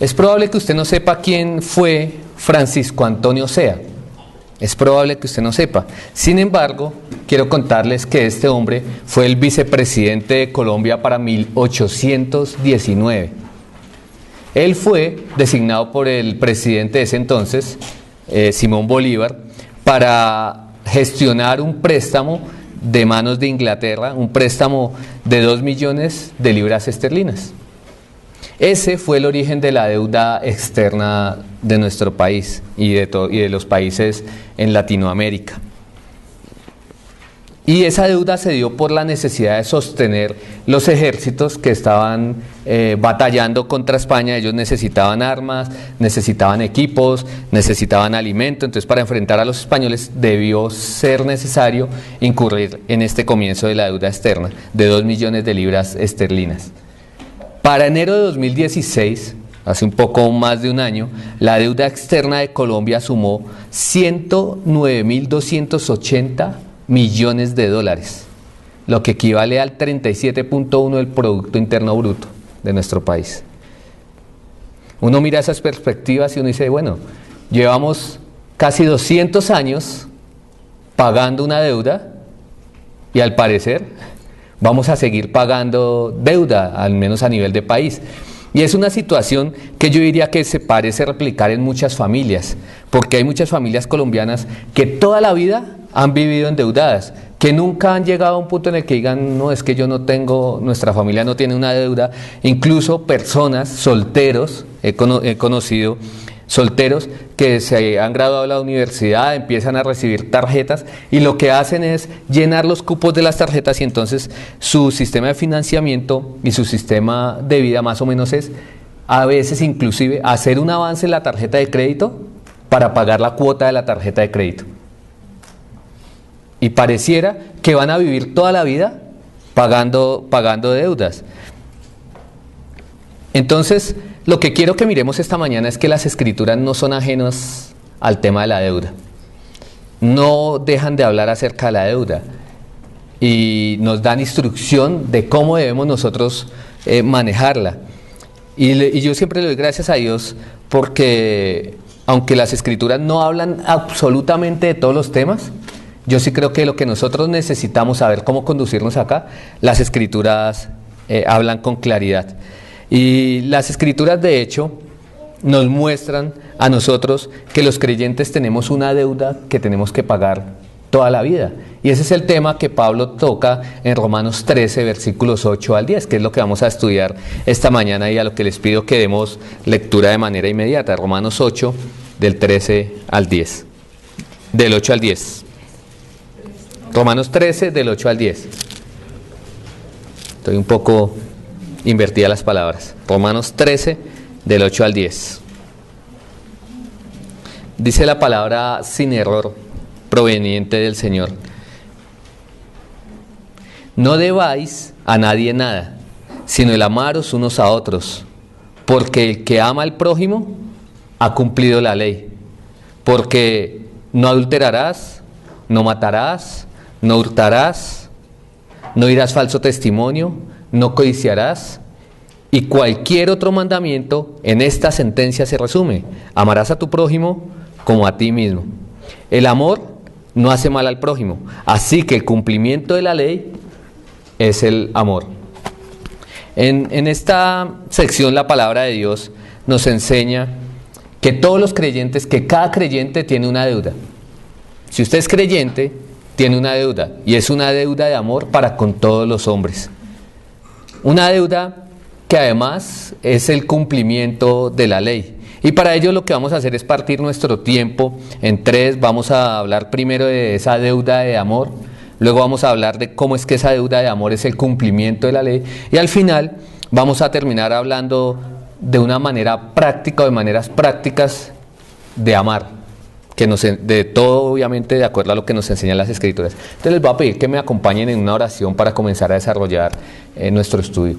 Es probable que usted no sepa quién fue Francisco Antonio Sea. Es probable que usted no sepa. Sin embargo, quiero contarles que este hombre fue el vicepresidente de Colombia para 1819. Él fue designado por el presidente de ese entonces, Simón Bolívar, para gestionar un préstamo de manos de Inglaterra, un préstamo de 2 millones de libras esterlinas. Ese fue el origen de la deuda externa de nuestro país y de los países en Latinoamérica. Y esa deuda se dio por la necesidad de sostener los ejércitos que estaban batallando contra España. Ellos necesitaban armas, necesitaban equipos, necesitaban alimento. Entonces, para enfrentar a los españoles debió ser necesario incurrir en este comienzo de la deuda externa de 2 millones de libras esterlinas. Para enero de 2016, hace un poco más de un año, la deuda externa de Colombia sumó 109.280 millones de dólares, lo que equivale al 37.1% del Producto Interno Bruto de nuestro país. Uno mira esas perspectivas y uno dice, bueno, llevamos casi 200 años pagando una deuda y al parecer vamos a seguir pagando deuda, al menos a nivel de país. Y es una situación que yo diría que se parece replicar en muchas familias, porque hay muchas familias colombianas que toda la vida han vivido endeudadas, que nunca han llegado a un punto en el que digan, no, es que yo no tengo, nuestra familia no tiene una deuda. Incluso personas, solteros, he conocido solteros que se han graduado de la universidad, empiezan a recibir tarjetas y lo que hacen es llenar los cupos de las tarjetas, y entonces su sistema de financiamiento y su sistema de vida más o menos es a veces inclusive hacer un avance en la tarjeta de crédito para pagar la cuota de la tarjeta de crédito. Y pareciera que van a vivir toda la vida pagando deudas. Entonces, lo que quiero que miremos esta mañana es que las Escrituras no son ajenas al tema de la deuda. No dejan de hablar acerca de la deuda y nos dan instrucción de cómo debemos nosotros manejarla. Y yo siempre le doy gracias a Dios porque, aunque las Escrituras no hablan absolutamente de todos los temas, yo sí creo que lo que nosotros necesitamos saber cómo conducirnos acá, las Escrituras hablan con claridad. Y las Escrituras, de hecho, nos muestran a nosotros que los creyentes tenemos una deuda que tenemos que pagar toda la vida. Y ese es el tema que Pablo toca en Romanos 13, versículos 8 al 10, que es lo que vamos a estudiar esta mañana y a lo que les pido que demos lectura de manera inmediata. Romanos 8, del 13 al 10. Del 8 al 10. Romanos 13, del 8 al 10. Estoy un poco invertida las palabras. Romanos 13, del 8 al 10. Dice la palabra sin error, proveniente del Señor: no debáis a nadie nada, sino el amaros unos a otros, porque el que ama al prójimo ha cumplido la ley. Porque no adulterarás, no matarás, no hurtarás, no dirás falso testimonio, no codiciarás, y cualquier otro mandamiento en esta sentencia se resume: amarás a tu prójimo como a ti mismo. El amor no hace mal al prójimo, así que el cumplimiento de la ley es el amor. En esta sección la palabra de Dios nos enseña que todos los creyentes, que cada creyente tiene una deuda. Si usted es creyente, tiene una deuda, y es una deuda de amor para con todos los hombres. Una deuda que además es el cumplimiento de la ley. Y para ello lo que vamos a hacer es partir nuestro tiempo en tres. Vamos a hablar primero de esa deuda de amor, luego vamos a hablar de cómo es que esa deuda de amor es el cumplimiento de la ley, y al final vamos a terminar hablando de una manera práctica o de maneras prácticas de amar, de todo obviamente de acuerdo a lo que nos enseñan las Escrituras. Entonces les voy a pedir que me acompañen en una oración para comenzar a desarrollar nuestro estudio.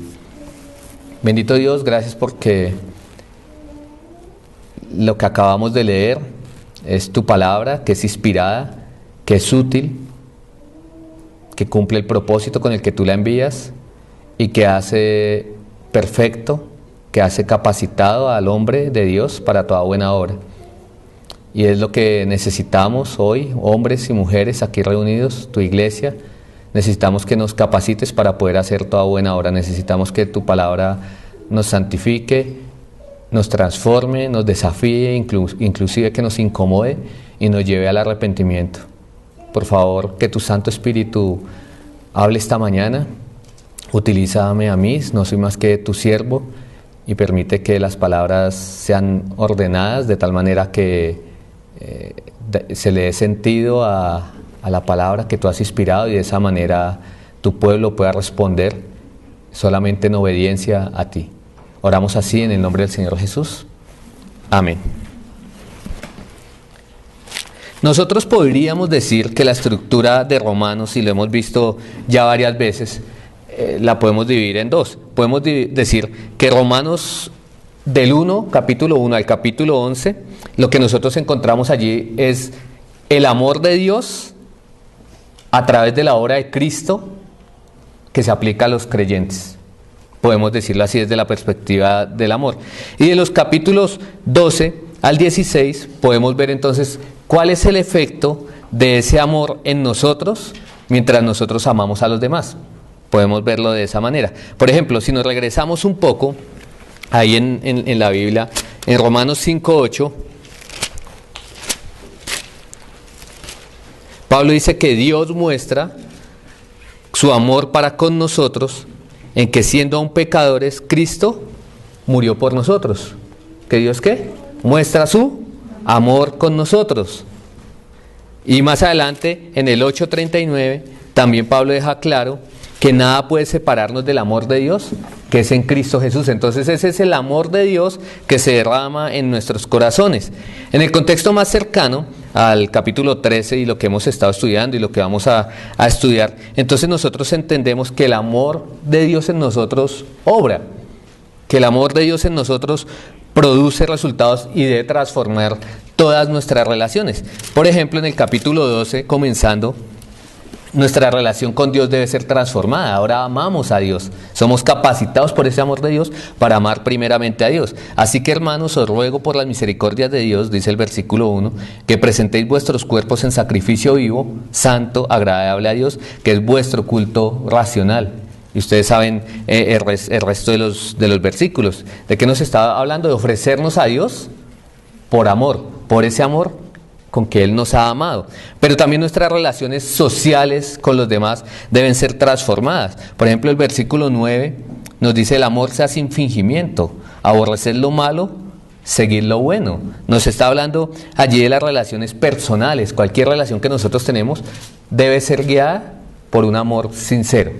Bendito Dios, gracias porque lo que acabamos de leer es tu palabra, que es inspirada, que es útil, que cumple el propósito con el que tú la envías y que hace perfecto, que hace capacitado al hombre de Dios para toda buena obra. Y es lo que necesitamos hoy, hombres y mujeres aquí reunidos, tu iglesia. Necesitamos que nos capacites para poder hacer toda buena obra. Necesitamos que tu palabra nos santifique, nos transforme, nos desafíe, inclusive que nos incomode y nos lleve al arrepentimiento. Por favor, que tu Santo Espíritu hable esta mañana. Utilízame a mí, no soy más que tu siervo, y permite que las palabras sean ordenadas de tal manera que se le dé sentido a la palabra que tú has inspirado, y de esa manera tu pueblo pueda responder solamente en obediencia a ti. Oramos así en el nombre del Señor Jesús. Amén. Nosotros podríamos decir que la estructura de Romanos, y lo hemos visto ya varias veces, la podemos dividir en dos. Podemos decir que Romanos del capítulo 1 al capítulo 11, lo que nosotros encontramos allí es el amor de Dios a través de la obra de Cristo que se aplica a los creyentes. Podemos decirlo así desde la perspectiva del amor. Y de los capítulos 12 al 16 podemos ver entonces cuál es el efecto de ese amor en nosotros mientras nosotros amamos a los demás. Podemos verlo de esa manera. Por ejemplo, si nos regresamos un poco ahí en la Biblia, en Romanos 5:8, Pablo dice que Dios muestra su amor para con nosotros en que, siendo aún pecadores, Cristo murió por nosotros. ¿Que Dios qué? Muestra su amor con nosotros. Y más adelante, en el 8:39, también Pablo deja claro que nada puede separarnos del amor de Dios, que es en Cristo Jesús. Entonces ese es el amor de Dios que se derrama en nuestros corazones. En el contexto más cercano al capítulo 13 y lo que hemos estado estudiando y lo que vamos a estudiar, entonces nosotros entendemos que el amor de Dios en nosotros obra, que el amor de Dios en nosotros produce resultados y debe transformar todas nuestras relaciones. Por ejemplo, en el capítulo 12, comenzando, nuestra relación con Dios debe ser transformada. Ahora amamos a Dios. Somos capacitados por ese amor de Dios para amar primeramente a Dios. Así que, hermanos, os ruego por las misericordias de Dios, dice el versículo 1, que presentéis vuestros cuerpos en sacrificio vivo, santo, agradable a Dios, que es vuestro culto racional. Y ustedes saben el resto de los versículos. ¿De qué nos está hablando? De ofrecernos a Dios por amor, por ese amor con que Él nos ha amado. Pero también nuestras relaciones sociales con los demás deben ser transformadas. Por ejemplo, el versículo 9 nos dice: el amor sea sin fingimiento, aborrecer lo malo, seguir lo bueno. Nos está hablando allí de las relaciones personales. Cualquier relación que nosotros tenemos debe ser guiada por un amor sincero.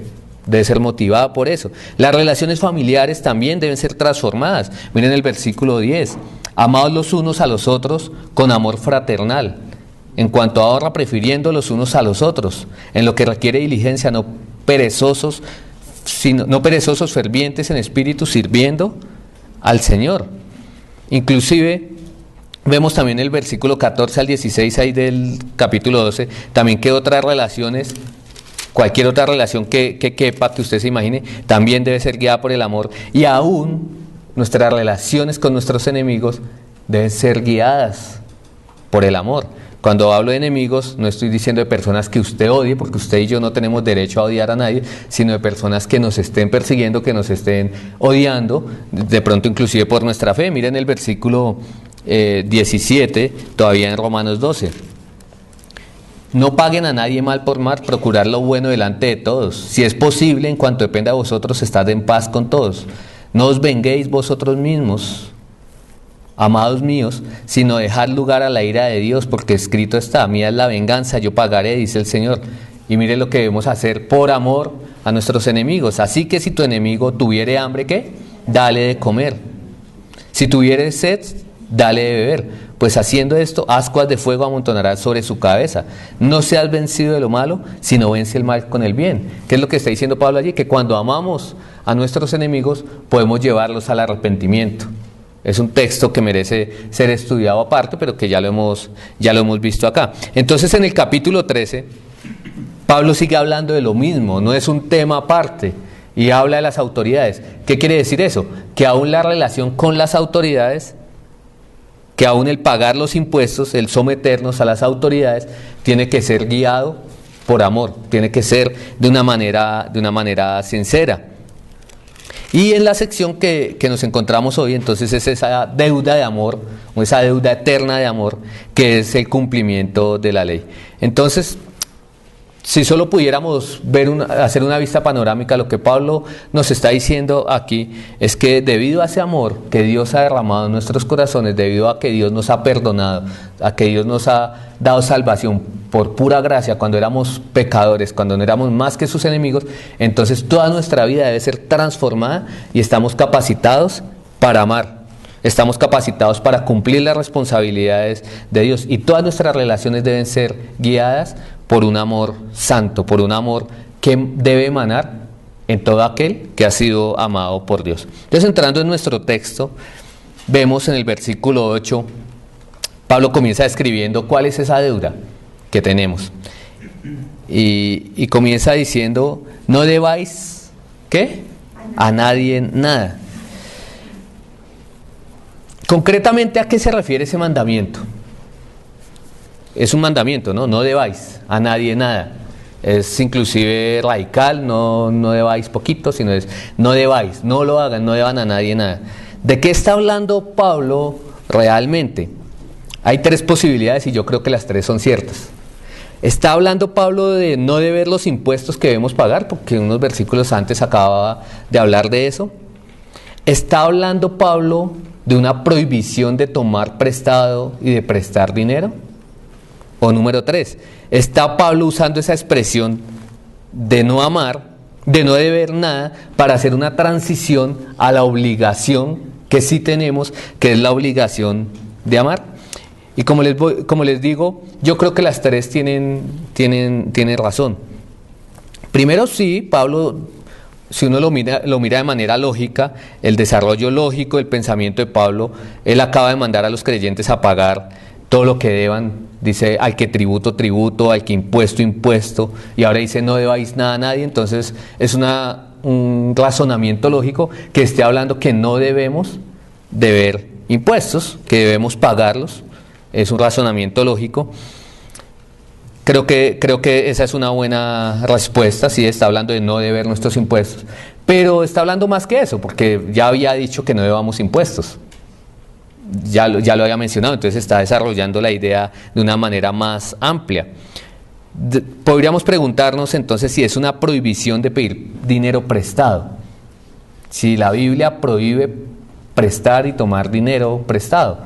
Debe ser motivada por eso. Las relaciones familiares también deben ser transformadas. Miren el versículo 10. Amados los unos a los otros con amor fraternal. En cuanto a honra, prefiriendo los unos a los otros. En lo que requiere diligencia, no perezosos, fervientes en espíritu, sirviendo al Señor. Inclusive vemos también el versículo 14 al 16 ahí del capítulo 12, también que otras relaciones, cualquier otra relación que quepa, que usted se imagine, también debe ser guiada por el amor. Y aún nuestras relaciones con nuestros enemigos deben ser guiadas por el amor. Cuando hablo de enemigos, no estoy diciendo de personas que usted odie, porque usted y yo no tenemos derecho a odiar a nadie, sino de personas que nos estén persiguiendo, que nos estén odiando, de pronto inclusive por nuestra fe. Miren el versículo 17, todavía en Romanos 12. No paguen a nadie mal por mal, procurad lo bueno delante de todos. Si es posible, en cuanto dependa de vosotros, estad en paz con todos. No os venguéis vosotros mismos, amados míos, sino dejad lugar a la ira de Dios, porque escrito está: mía es la venganza, yo pagaré, dice el Señor. Y mire lo que debemos hacer por amor a nuestros enemigos. Así que si tu enemigo tuviere hambre, ¿qué? Dale de comer. Si tuviere sed, dale de beber. Pues haciendo esto, ascuas de fuego amontonarás sobre su cabeza. No seas vencido de lo malo, sino vence el mal con el bien. ¿Qué es lo que está diciendo Pablo allí? Que cuando amamos a nuestros enemigos, podemos llevarlos al arrepentimiento. Es un texto que merece ser estudiado aparte, pero que ya lo hemos visto acá. Entonces, en el capítulo 13, Pablo sigue hablando de lo mismo, no es un tema aparte. y habla de las autoridades. ¿Qué quiere decir eso? Que aún la relación con las autoridades, que aún el pagar los impuestos, el someternos a las autoridades, tiene que ser guiado por amor, tiene que ser de una manera sincera. Y en la sección que nos encontramos hoy, entonces, es esa deuda de amor, o esa deuda eterna de amor, que es el cumplimiento de la ley. Entonces, si solo pudiéramos hacer una vista panorámica, lo que Pablo nos está diciendo aquí es que debido a ese amor que Dios ha derramado en nuestros corazones, debido a que Dios nos ha perdonado, a que Dios nos ha dado salvación por pura gracia cuando éramos pecadores, cuando no éramos más que sus enemigos, entonces toda nuestra vida debe ser transformada y estamos capacitados para amar. Estamos capacitados para cumplir las responsabilidades de Dios y todas nuestras relaciones deben ser guiadas por un amor santo, por un amor que debe emanar en todo aquel que ha sido amado por Dios. Entonces, entrando en nuestro texto, vemos en el versículo 8, Pablo comienza escribiendo cuál es esa deuda que tenemos. Y comienza diciendo, no debáis, ¿qué? A nadie nada. Concretamente, ¿a qué se refiere ese mandamiento? Es un mandamiento, ¿no? No debáis a nadie nada. Es inclusive radical, no debáis poquito, sino es no debáis, no lo hagan, no deban a nadie nada. ¿De qué está hablando Pablo realmente? Hay tres posibilidades y yo creo que las tres son ciertas. Está hablando Pablo de no deber los impuestos que debemos pagar, porque unos versículos antes acababa de hablar de eso. Está hablando Pablo de una prohibición de tomar prestado y de prestar dinero. O número 3, está Pablo usando esa expresión de no amar, de no deber nada, para hacer una transición a la obligación que sí tenemos, que es la obligación de amar. Y como les digo, yo creo que las tres tienen razón. Primero, sí, Pablo, si uno lo mira de manera lógica, el desarrollo lógico del pensamiento de Pablo, él acaba de mandar a los creyentes a pagar todo lo que deban. Dice, al que tributo, al que impuesto, y ahora dice, no debáis nada a nadie. Entonces es un razonamiento lógico que esté hablando que no debemos deber impuestos, que debemos pagarlos. Es un razonamiento lógico. Creo que esa es una buena respuesta, sí, está hablando de no deber nuestros impuestos, pero está hablando más que eso, porque ya había dicho que no debamos impuestos. Ya lo había mencionado, entonces está desarrollando la idea de una manera más amplia. Podríamos preguntarnos entonces si es una prohibición de pedir dinero prestado. Si la Biblia prohíbe prestar y tomar dinero prestado.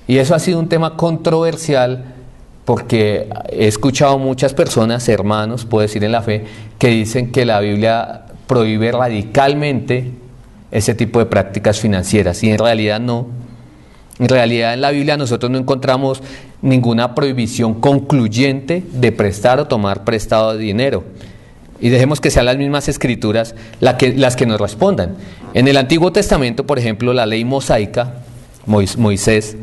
Y eso ha sido un tema controversial porque he escuchado muchas personas, hermanos, puedo decir en la fe, que dicen que la Biblia prohíbe radicalmente ese tipo de prácticas financieras y en realidad no. En realidad en la Biblia nosotros no encontramos ninguna prohibición concluyente de prestar o tomar prestado dinero. Y dejemos que sean las mismas escrituras las que nos respondan. En el Antiguo Testamento, por ejemplo, la ley mosaica, Moisés,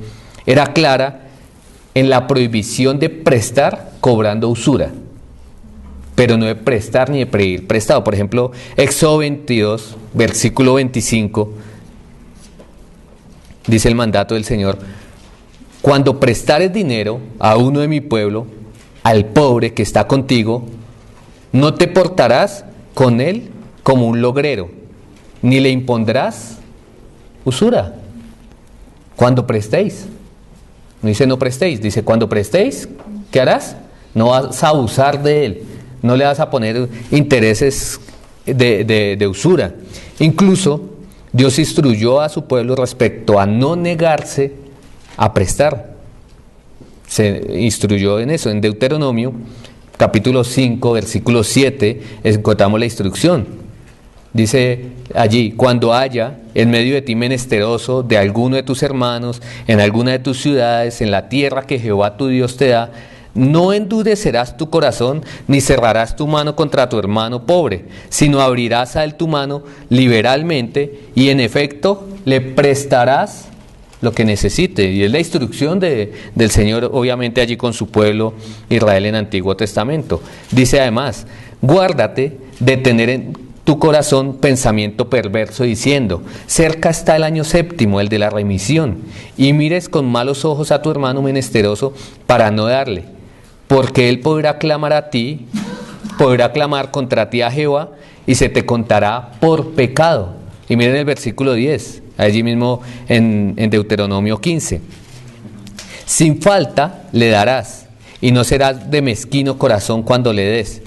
era clara en la prohibición de prestar cobrando usura, pero no de prestar ni de pedir prestado. Por ejemplo, Éxodo 22, versículo 25, dice el mandato del Señor: cuando prestares dinero a uno de mi pueblo, al pobre que está contigo, no te portarás con él como un logrero, ni le impondrás usura. Cuando prestéis, no dice no prestéis, dice cuando prestéis, ¿qué harás? No vas a abusar de él, no le vas a poner intereses de usura. Incluso Dios instruyó a su pueblo respecto a no negarse a prestar. Se instruyó en eso. En Deuteronomio, capítulo 5, versículo 7, encontramos la instrucción. Dice allí: cuando haya en medio de ti menesteroso de alguno de tus hermanos, en alguna de tus ciudades, en la tierra que Jehová tu Dios te da, no endurecerás tu corazón, ni cerrarás tu mano contra tu hermano pobre, sino abrirás a él tu mano liberalmente, y en efecto le prestarás lo que necesite. Y es la instrucción del Señor, obviamente allí con su pueblo Israel en Antiguo Testamento. Dice además: guárdate de tener tu corazón pensamiento perverso diciendo, cerca está el año séptimo, el de la remisión, y mires con malos ojos a tu hermano menesteroso para no darle, porque él podrá clamar a ti, podrá clamar contra ti a Jehová, y se te contará por pecado. Y miren el versículo 10, allí mismo en Deuteronomio 15. Sin falta le darás, y no serás de mezquino corazón cuando le des,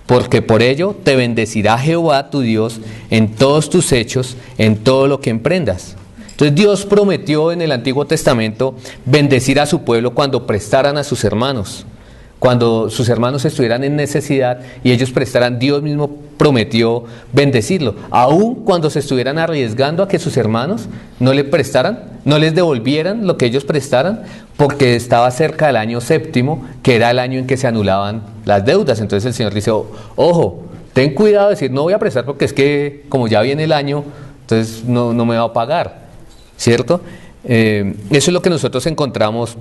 porque por ello te bendecirá Jehová tu Dios en todos tus hechos, en todo lo que emprendas. Entonces Dios prometió en el Antiguo Testamento bendecir a su pueblo cuando prestaran a sus hermanos. Cuando sus hermanos estuvieran en necesidad y ellos prestaran, Dios mismo prometió bendecirlo. Aun cuando se estuvieran arriesgando a que sus hermanos no le prestaran, no les devolvieran lo que ellos prestaran, porque estaba cerca del año séptimo, que era el año en que se anulaban las deudas. Entonces el Señor dice, ojo, ten cuidado de decir, no voy a prestar porque es que como ya viene el año, entonces no me va a pagar, ¿cierto? Eso es lo que nosotros encontramos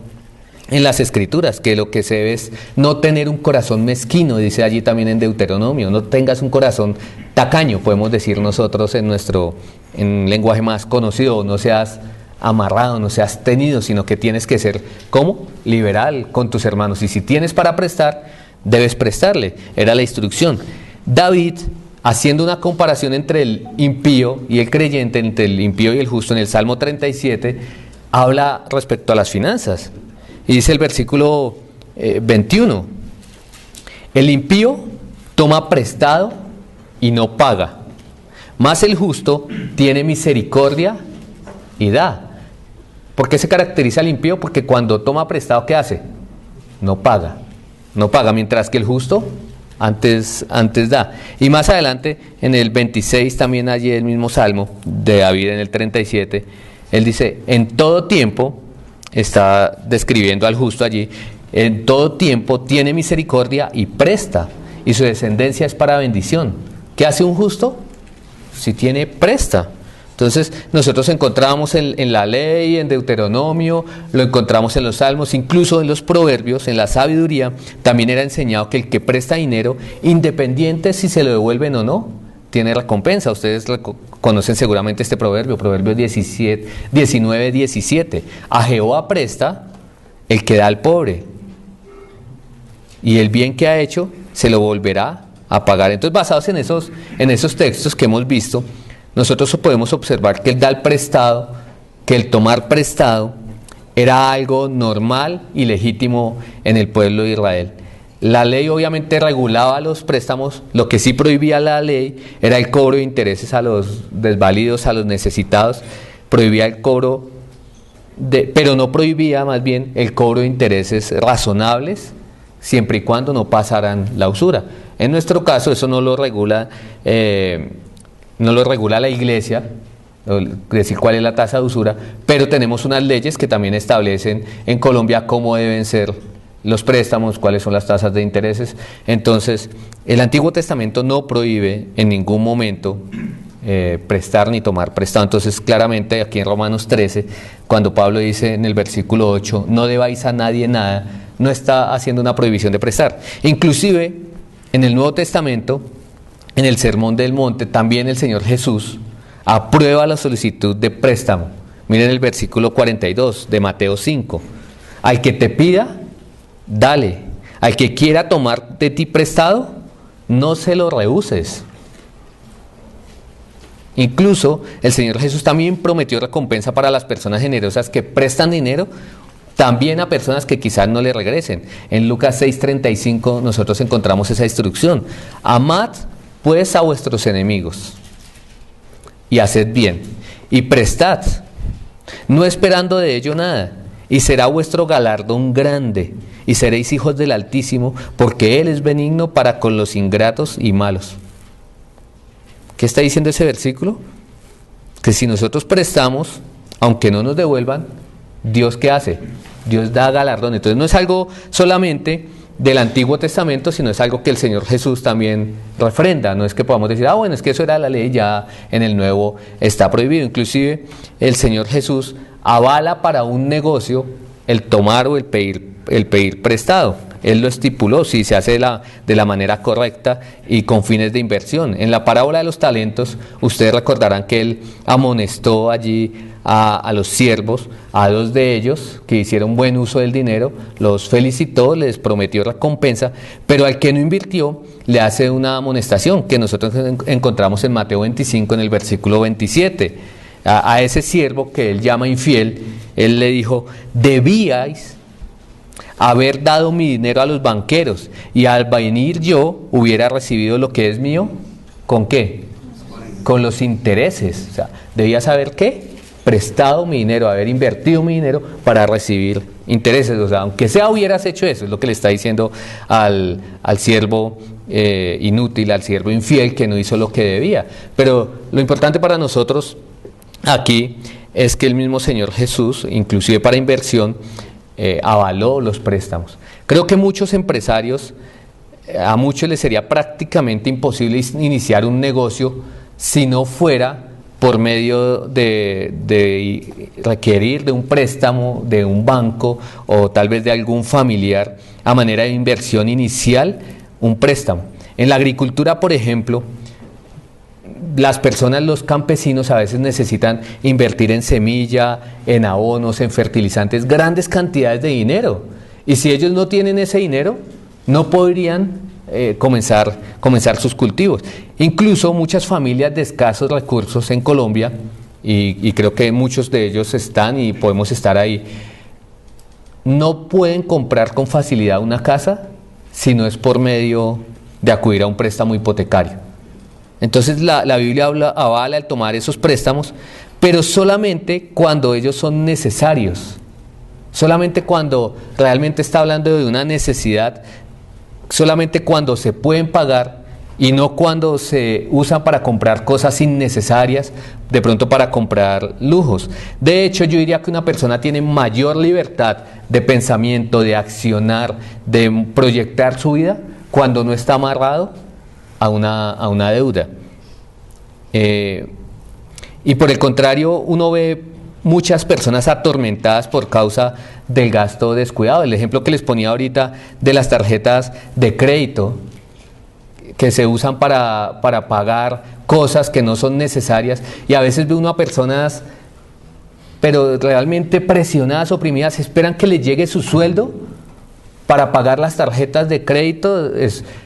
en las Escrituras, que lo que se debe es no tener un corazón mezquino, dice allí también en Deuteronomio, no tengas un corazón tacaño, podemos decir nosotros en lenguaje más conocido, no seas amarrado, no seas tenido, sino que tienes que ser, ¿cómo? Liberal con tus hermanos, y si tienes para prestar, debes prestarle, era la instrucción. David, haciendo una comparación entre el impío y el creyente, entre el impío y el justo, en el Salmo 37, habla respecto a las finanzas. Y dice el versículo 21, el impío toma prestado y no paga, mas el justo tiene misericordia y da. ¿Por qué se caracteriza el impío? Porque cuando toma prestado, ¿qué hace? No paga, mientras que el justo antes da. Y más adelante, en el 26, también allí el mismo Salmo de David, en el 37, él dice, en todo tiempo, está describiendo al justo allí, en todo tiempo tiene misericordia y presta, y su descendencia es para bendición. ¿Qué hace un justo? Si tiene, presta. Entonces nosotros encontramos en la ley, en Deuteronomio, lo encontramos en los Salmos, incluso en los Proverbios, en la sabiduría, también era enseñado que el que presta dinero, independiente si se lo devuelven o no, tiene recompensa. Ustedes conocen seguramente este proverbio, Proverbios 19:17. A Jehová presta el que da al pobre, y el bien que ha hecho se lo volverá a pagar. Entonces, basados en esos textos que hemos visto, nosotros podemos observar que el dar prestado, que el tomar prestado, era algo normal y legítimo en el pueblo de Israel. La ley obviamente regulaba los préstamos, lo que sí prohibía la ley era el cobro de intereses a los desvalidos, a los necesitados, prohibía el cobro, pero no prohibía más bien el cobro de intereses razonables, siempre y cuando no pasaran la usura. En nuestro caso eso no lo regula la Iglesia, decir cuál es la tasa de usura, pero tenemos unas leyes que también establecen en Colombia cómo deben ser los préstamos, cuáles son las tasas de intereses. Entonces, el Antiguo Testamento no prohíbe en ningún momento prestar ni tomar prestado. Entonces, claramente aquí en Romanos 13, cuando Pablo dice en el versículo 8, no debáis a nadie nada, no está haciendo una prohibición de prestar. Inclusive, en el Nuevo Testamento, en el Sermón del Monte, también el Señor Jesús aprueba la solicitud de préstamo. Miren el versículo 42 de Mateo 5. Al que te pida, dale. Al que quiera tomar de ti prestado, no se lo rehuses. Incluso el Señor Jesús también prometió recompensa para las personas generosas que prestan dinero, también a personas que quizás no le regresen. En Lucas 6:35 nosotros encontramos esa instrucción. Amad pues a vuestros enemigos y haced bien y prestad, no esperando de ello nada, y será vuestro galardón grande, y seréis hijos del Altísimo, porque Él es benigno para con los ingratos y malos. ¿Qué está diciendo ese versículo? Que si nosotros prestamos, aunque no nos devuelvan, ¿Dios qué hace? Dios da galardón. Entonces no es algo solamente del Antiguo Testamento, sino es algo que el Señor Jesús también refrenda. No es que podamos decir, bueno, es que eso era la ley, ya en el Nuevo está prohibido. Inclusive el Señor Jesús avala para un negocio el tomar o el pedir prestado. Él lo estipuló, si se hace de la manera correcta y con fines de inversión. En la parábola de los talentos, ustedes recordarán que Él amonestó allí a los siervos, a 2 de ellos que hicieron buen uso del dinero, los felicitó, les prometió recompensa, pero al que no invirtió le hace una amonestación que nosotros encontramos en Mateo 25 en el versículo 27. A ese siervo que él llama infiel, él le dijo: debíais haber dado mi dinero a los banqueros, y al venir yo hubiera recibido lo que es mío. ¿Con qué? Con los intereses. O sea, debías haber ¿qué? Prestado mi dinero, haber invertido mi dinero para recibir intereses. O sea, aunque sea hubieras hecho eso, es lo que le está diciendo al siervo inútil, al siervo infiel que no hizo lo que debía. Pero lo importante para nosotros aquí es que el mismo Señor Jesús, inclusive para inversión, avaló los préstamos. Creo que muchos empresarios, a muchos les sería prácticamente imposible iniciar un negocio si no fuera por medio de requerir de un préstamo de un banco o tal vez de algún familiar a manera de inversión inicial, un préstamo. En la agricultura, por ejemplo, las personas, los campesinos a veces necesitan invertir en semilla, en abonos, en fertilizantes, grandes cantidades de dinero. Y si ellos no tienen ese dinero, no podrían comenzar sus cultivos. Incluso muchas familias de escasos recursos en Colombia, y creo que muchos de ellos están y podemos estar ahí, no pueden comprar con facilidad una casa si no es por medio de acudir a un préstamo hipotecario. Entonces la Biblia avala el tomar esos préstamos, pero solamente cuando ellos son necesarios, solamente cuando realmente está hablando de una necesidad, solamente cuando se pueden pagar y no cuando se usan para comprar cosas innecesarias, de pronto para comprar lujos. De hecho, yo diría que una persona tiene mayor libertad de pensamiento, de accionar, de proyectar su vida cuando no está amarrado a una deuda. Y por el contrario, uno ve muchas personas atormentadas por causa del gasto descuidado. El ejemplo que les ponía ahorita de las tarjetas de crédito que se usan para pagar cosas que no son necesarias, y a veces ve uno a personas pero realmente presionadas, oprimidas, esperan que les llegue su sueldo para pagar las tarjetas de crédito.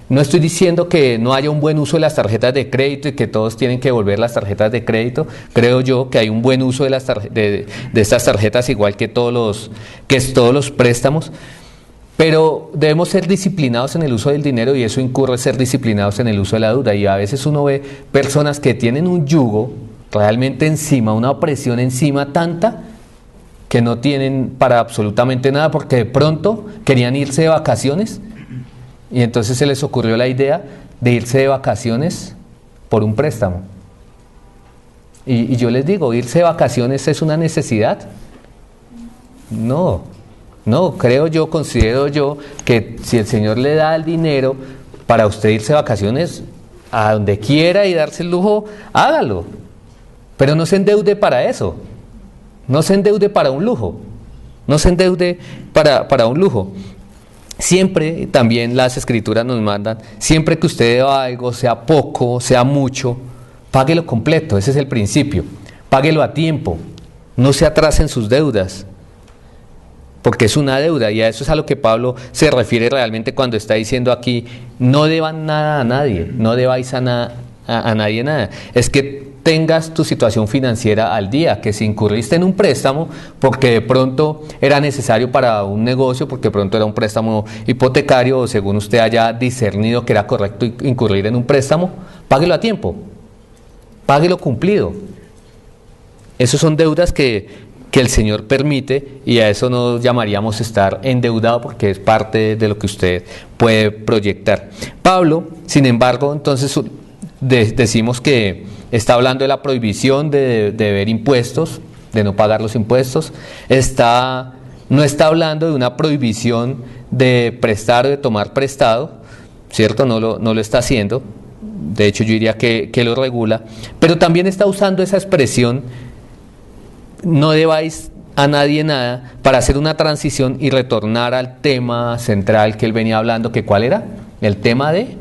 No estoy diciendo que no haya un buen uso de las tarjetas de crédito y que todos tienen que devolver las tarjetas de crédito. Creo yo que hay un buen uso de estas tarjetas, igual que todos los préstamos. Pero debemos ser disciplinados en el uso del dinero, y eso incurre ser disciplinados en el uso de la deuda. Y a veces uno ve personas que tienen un yugo realmente encima, una opresión encima tanta, que no tienen para absolutamente nada, porque de pronto querían irse de vacaciones y entonces se les ocurrió la idea de irse de vacaciones por un préstamo. Y yo les digo, ¿irse de vacaciones es una necesidad? No, considero yo que si el Señor le da el dinero para usted irse de vacaciones a donde quiera y darse el lujo, hágalo, pero no se endeude para eso. No se endeude para un lujo, no se endeude para un lujo. Siempre, también las Escrituras nos mandan, siempre que usted deba algo, sea poco, sea mucho, páguelo completo. Ese es el principio, páguelo a tiempo, no se atrasen sus deudas, porque es una deuda, y a eso es a lo que Pablo se refiere realmente cuando está diciendo aquí: no deban nada a nadie, no debáis a nadie nada. Es que tengas tu situación financiera al día, que si incurriste en un préstamo porque de pronto era necesario para un negocio, porque de pronto era un préstamo hipotecario, o según usted haya discernido que era correcto incurrir en un préstamo, páguelo a tiempo, páguelo cumplido. Esas son deudas que el Señor permite, y a eso nos llamaríamos estar endeudado, porque es parte de lo que usted puede proyectar. Pablo, sin embargo, entonces decimos que está hablando de la prohibición de deber impuestos, de no pagar los impuestos. No está hablando de una prohibición de prestar o de tomar prestado, ¿cierto? No lo está haciendo. De hecho, yo diría que lo regula. Pero también está usando esa expresión: no debáis a nadie nada para hacer una transición y retornar al tema central que él venía hablando, que ¿cuál era? El tema de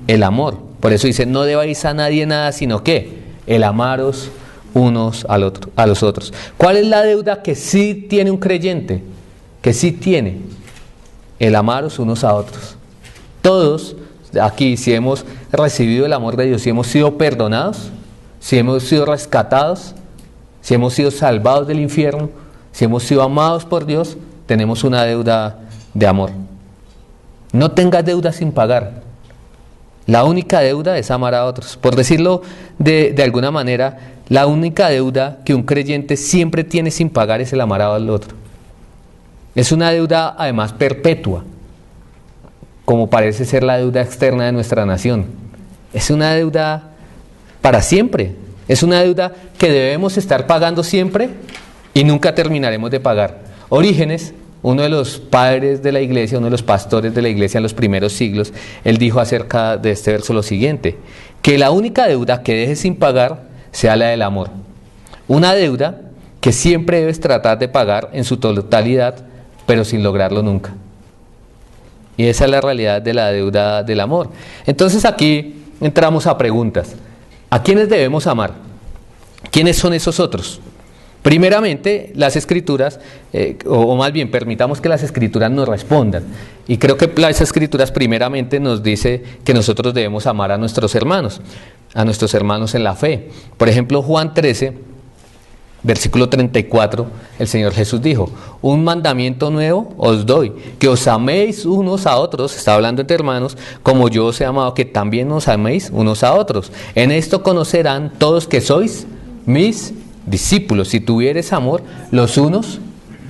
el amor. Por eso dice, no debáis a nadie nada, sino que el amaros unos a los otros. ¿Cuál es la deuda que sí tiene un creyente? Que sí tiene el amaros unos a otros. Todos aquí, si hemos recibido el amor de Dios, si hemos sido perdonados, si hemos sido rescatados, si hemos sido salvados del infierno, si hemos sido amados por Dios, tenemos una deuda de amor. No tengas deuda sin pagar. La única deuda es amar a otros. Por decirlo de alguna manera, la única deuda que un creyente siempre tiene sin pagar es el amar al otro. Es una deuda además perpetua, como parece ser la deuda externa de nuestra nación. Es una deuda para siempre. Es una deuda que debemos estar pagando siempre y nunca terminaremos de pagar. Orígenes, uno de los padres de la iglesia, uno de los pastores de la iglesia en los primeros siglos, él dijo acerca de este verso lo siguiente: que la única deuda que dejes sin pagar sea la del amor. Una deuda que siempre debes tratar de pagar en su totalidad, pero sin lograrlo nunca. Y esa es la realidad de la deuda del amor. Entonces aquí entramos a preguntas. ¿A quiénes debemos amar? ¿Quiénes son esos otros? Primeramente, las Escrituras, o más bien, permitamos que las Escrituras nos respondan. Y creo que las Escrituras primeramente nos dice que nosotros debemos amar a nuestros hermanos en la fe. Por ejemplo, Juan 13, versículo 34, el Señor Jesús dijo: un mandamiento nuevo os doy, que os améis unos a otros, está hablando entre hermanos, como yo os he amado, que también os améis unos a otros. En esto conocerán todos que sois mis discípulos, si tuvieres amor los unos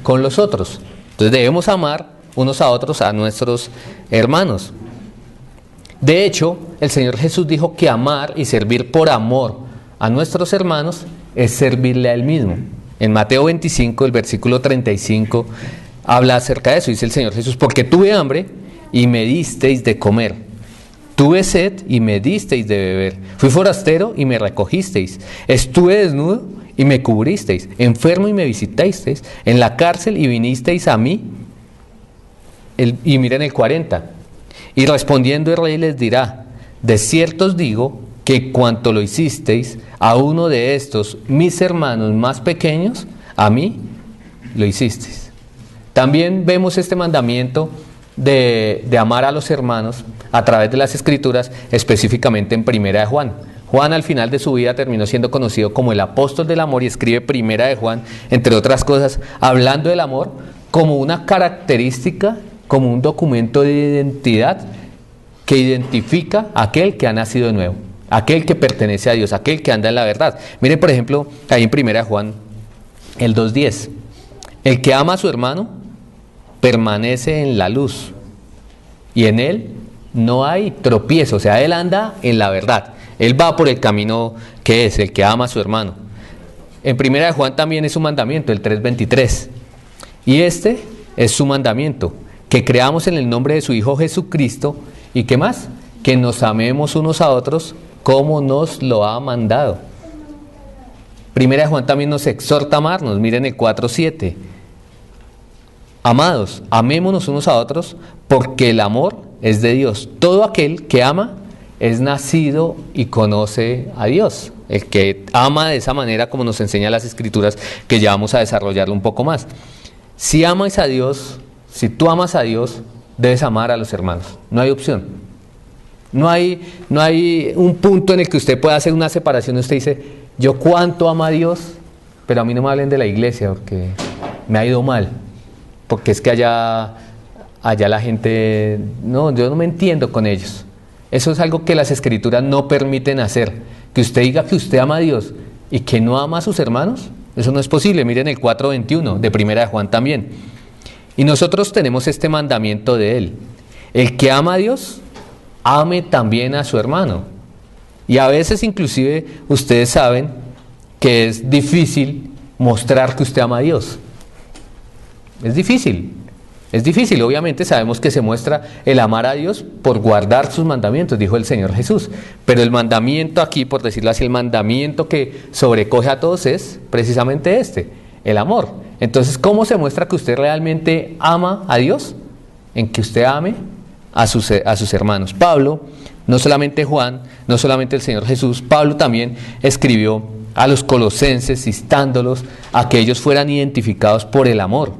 con los otros. Entonces debemos amar unos a otros, a nuestros hermanos. De hecho, el Señor Jesús dijo que amar y servir por amor a nuestros hermanos es servirle a Él mismo. En Mateo 25, el versículo 35, habla acerca de eso. Dice el Señor Jesús: porque tuve hambre y me disteis de comer, tuve sed y me disteis de beber, fui forastero y me recogisteis, estuve desnudo y me cubristeis, enfermo y me visitasteis, en la cárcel y vinisteis a mí. Y miren el 40. Y respondiendo el rey les dirá: de cierto os digo que cuanto lo hicisteis a uno de estos mis hermanos más pequeños, a mí lo hicisteis. También vemos este mandamiento de amar a los hermanos a través de las Escrituras, específicamente en Primera de Juan. Juan al final de su vida terminó siendo conocido como el apóstol del amor y escribe Primera de Juan, entre otras cosas, hablando del amor como una característica, como un documento de identidad que identifica a aquel que ha nacido de nuevo, aquel que pertenece a Dios, aquel que anda en la verdad. Miren, por ejemplo, ahí en Primera de Juan, el 2:10, el que ama a su hermano permanece en la luz y en él no hay tropiezo, o sea, él anda en la verdad, él va por el camino que es el que ama a su hermano. En Primera de Juan también es un mandamiento, el 3:23, y este es su mandamiento, que creamos en el nombre de su Hijo Jesucristo. ¿Y qué más? Que nos amemos unos a otros como nos lo ha mandado. Primera de Juan también nos exhorta a amarnos. Miren el 4:7. Amados, amémonos unos a otros, porque el amor es de Dios. Todo aquel que ama es nacido y conoce a Dios. El que ama de esa manera, como nos enseñan las Escrituras, que ya vamos a desarrollarlo un poco más. Si amas a Dios, si tú amas a Dios, debes amar a los hermanos. No hay opción. No hay un punto en el que usted pueda hacer una separación. Usted dice: yo cuánto amo a Dios, pero a mí no me hablen de la iglesia porque me ha ido mal. Porque es que allá la gente, no, yo no me entiendo con ellos. Eso es algo que las Escrituras no permiten hacer. Que usted diga que usted ama a Dios y que no ama a sus hermanos, eso no es posible. Miren el 4:21 de Primera de Juan también. Y nosotros tenemos este mandamiento de Él: el que ama a Dios, ame también a su hermano. Y a veces inclusive ustedes saben que es difícil mostrar que usted ama a Dios. Es difícil, obviamente sabemos que se muestra el amar a Dios por guardar sus mandamientos, dijo el Señor Jesús, pero el mandamiento aquí, por decirlo así, el mandamiento que sobrecoge a todos es precisamente este: el amor. Entonces, ¿cómo se muestra que usted realmente ama a Dios? En que usted ame a sus hermanos. Pablo, no solamente Juan, no solamente el Señor Jesús, Pablo también escribió a los colosenses instándolos a que ellos fueran identificados por el amor,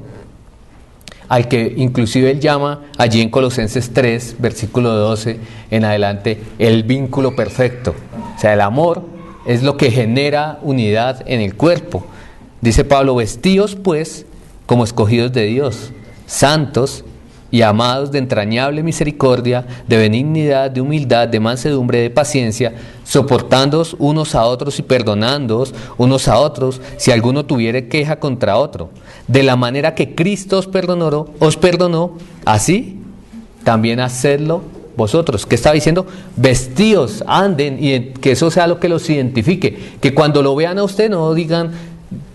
al que inclusive él llama allí en Colosenses 3, versículo 12 en adelante, el vínculo perfecto. O sea, el amor es lo que genera unidad en el cuerpo. Dice Pablo, vestíos pues como escogidos de Dios, santos y amados de entrañable misericordia, de benignidad, de humildad, de mansedumbre, de paciencia, soportándoos unos a otros y perdonándoos unos a otros, si alguno tuviere queja contra otro. De la manera que Cristo os perdonó, así también hacedlo vosotros. ¿Qué estaba diciendo? Vestíos, anden, y que eso sea lo que los identifique. Que cuando lo vean a usted no digan,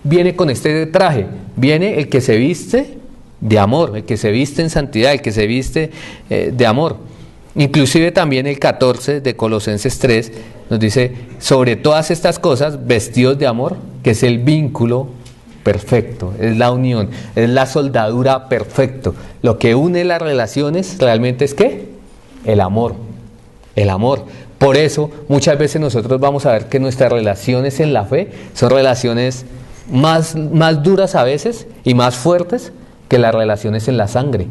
viene con este traje, viene el que se viste de amor, el que se viste en santidad, el que se viste de amor. Inclusive también el 14 de Colosenses 3 nos dice, sobre todas estas cosas, vestidos de amor, que es el vínculo perfecto, es la unión, es la soldadura perfecto. Lo que une las relaciones realmente es ¿qué? El amor, el amor. Por eso muchas veces nosotros vamos a ver que nuestras relaciones en la fe son relaciones más duras a veces y más fuertes que las relaciones en la sangre.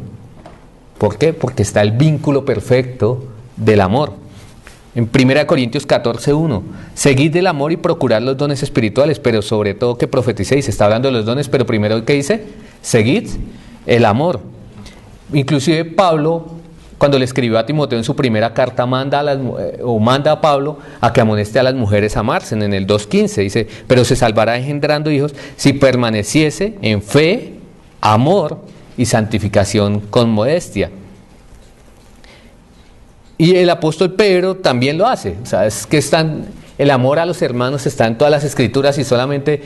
¿Por qué? Porque está el vínculo perfecto del amor. En 1 Corintios 14:1, seguid del amor y procurad los dones espirituales, pero sobre todo que profeticéis. Está hablando de los dones, pero primero, ¿qué dice? Seguid el amor. Inclusive Pablo, cuando le escribió a Timoteo en su primera carta, manda a Pablo a que amoneste a las mujeres a amarse. En el 2:15 dice, pero se salvará engendrando hijos si permaneciese en fe, amor y santificación con modestia. Y el apóstol Pedro también lo hace. O sea, es que el amor a los hermanos está en todas las escrituras y solamente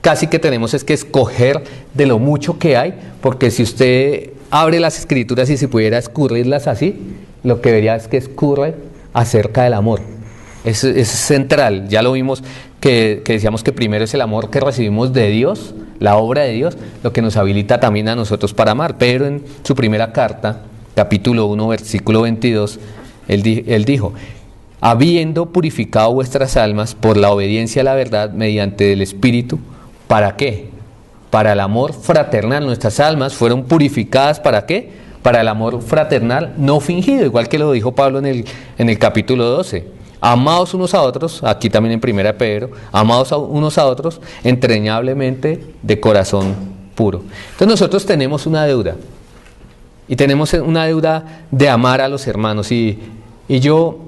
casi que tenemos es que escoger de lo mucho que hay, porque si usted abre las escrituras y si pudiera escurrirlas así, lo que vería es que escurre acerca del amor. Es central. Ya lo vimos que decíamos que primero es el amor que recibimos de Dios, la obra de Dios, lo que nos habilita también a nosotros para amar. Pero en su primera carta, capítulo 1, versículo 22, él dijo, habiendo purificado vuestras almas por la obediencia a la verdad mediante el Espíritu, ¿para qué? Para el amor fraternal. Nuestras almas fueron purificadas, ¿para qué? Para el amor fraternal no fingido, igual que lo dijo Pablo en el capítulo 12. Amados unos a otros, aquí también en 1 Pedro, amados unos a otros, entrañablemente de corazón puro. Entonces nosotros tenemos una deuda, y tenemos una deuda de amar a los hermanos, y yo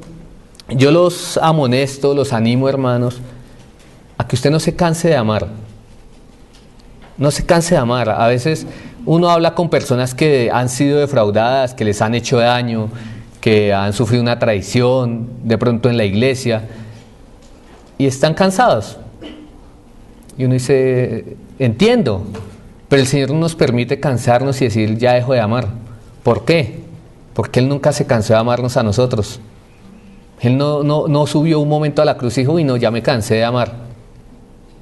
los amonesto, los animo, hermanos, a que usted no se canse de amar. No se canse de amar. A veces uno habla con personas que han sido defraudadas, que les han hecho daño, que han sufrido una traición, de pronto en la iglesia, y están cansados. Y uno dice, entiendo, pero el Señor nos permite cansarnos y decir, ya dejo de amar. ¿Por qué? Porque Él nunca se cansó de amarnos a nosotros. Él no subió un momento a la cruz y dijo, uy, no, ya me cansé de amar.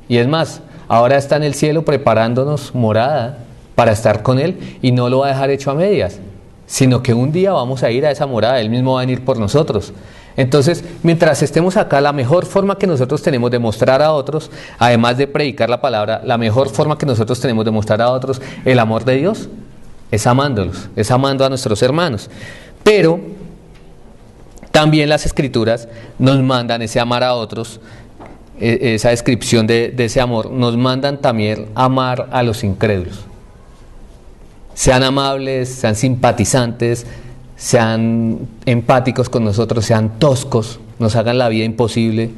Y es más, ahora está en el cielo preparándonos morada para estar con Él, y no lo va a dejar hecho a medias, sino que un día vamos a ir a esa morada, Él mismo va a venir por nosotros. Entonces, mientras estemos acá, la mejor forma que nosotros tenemos de mostrar a otros, además de predicar la palabra, la mejor forma que nosotros tenemos de mostrar a otros el amor de Dios, es amándolos, es amando a nuestros hermanos. Pero también las Escrituras nos mandan ese amar a otros, esa descripción de ese amor, nos mandan también amar a los incrédulos. Sean amables, sean simpatizantes, sean empáticos con nosotros, sean toscos, nos hagan la vida imposible.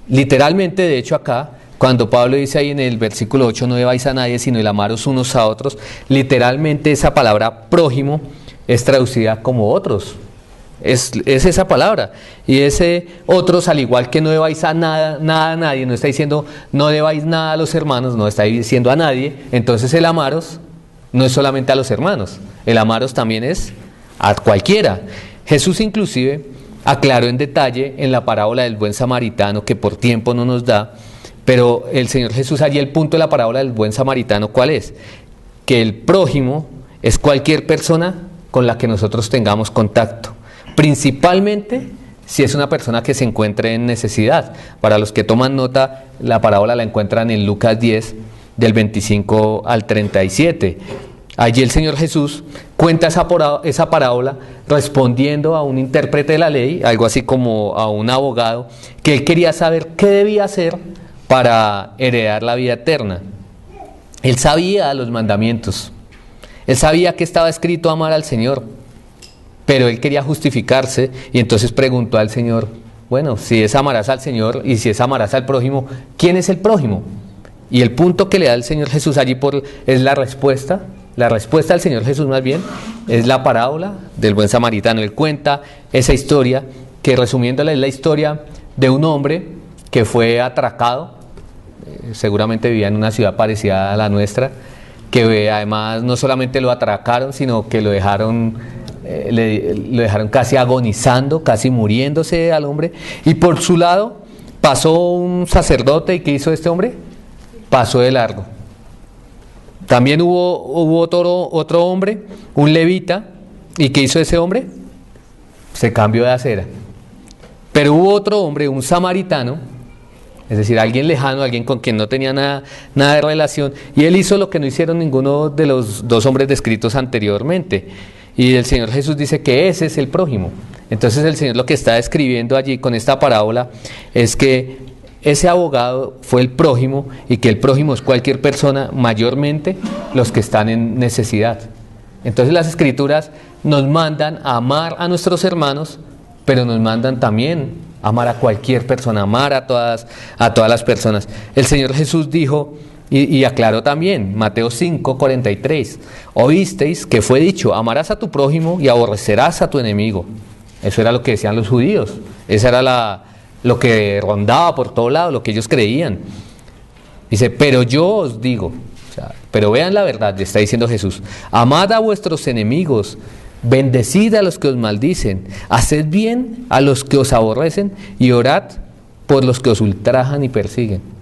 Literalmente, de hecho, acá, cuando Pablo dice ahí en el versículo 8, no debáis a nadie, sino el amaros unos a otros, literalmente esa palabra prójimo es traducida como otros. Es esa palabra. Y ese otros, al igual que no debáis a nada a nadie, no está diciendo no debáis nada a los hermanos, no está diciendo a nadie. Entonces el amaros no es solamente a los hermanos, el amaros también es a cualquiera. Jesús inclusive aclaró en detalle en la parábola del buen samaritano, que por tiempo no nos da, Pero el Señor Jesús, allí el punto de la parábola del buen samaritano, ¿cuál es? Que el prójimo es cualquier persona con la que nosotros tengamos contacto, principalmente si es una persona que se encuentre en necesidad. Para los que toman nota, la parábola la encuentran en Lucas 10, del 25 al 37. Allí el Señor Jesús cuenta esa parábola respondiendo a un intérprete de la ley, algo así como a un abogado, que él quería saber qué debía hacer para heredar la vida eterna. Él sabía los mandamientos, él sabía que estaba escrito amar al Señor, pero él quería justificarse y entonces preguntó al Señor, bueno, si es amarás al Señor y si es amarás al prójimo, ¿quién es el prójimo? Y el punto que le da el Señor Jesús allí es la respuesta del Señor Jesús más bien, es la parábola del buen samaritano. Él cuenta esa historia, que resumiéndola es la historia de un hombre que fue atracado, seguramente vivía en una ciudad parecida a la nuestra, que además no solamente lo atracaron, sino que lo dejaron casi agonizando, casi muriéndose al hombre, y por su lado pasó un sacerdote. ¿Y qué hizo este hombre? Pasó de largo. También hubo otro hombre, un levita, ¿y qué hizo ese hombre? Se cambió de acera. Pero hubo otro hombre, un samaritano, es decir, alguien lejano, alguien con quien no tenía nada de relación, y él hizo lo que no hicieron ninguno de los dos hombres descritos anteriormente. Y el Señor Jesús dice que ese es el prójimo. Entonces el Señor lo que está describiendo allí con esta parábola es que ese abogado fue el prójimo, y que el prójimo es cualquier persona, mayormente los que están en necesidad. Entonces las Escrituras nos mandan a amar a nuestros hermanos, pero nos mandan también a amar a cualquier persona, amar a todas las personas. El Señor Jesús dijo y aclaró también, Mateo 5:43, oísteis que fue dicho, amarás a tu prójimo y aborrecerás a tu enemigo. Eso era lo que decían los judíos, esa era lo que rondaba por todo lado, lo que ellos creían. Dice, pero yo os digo, pero vean la verdad, le está diciendo Jesús, amad a vuestros enemigos, bendecid a los que os maldicen, haced bien a los que os aborrecen y orad por los que os ultrajan y persiguen.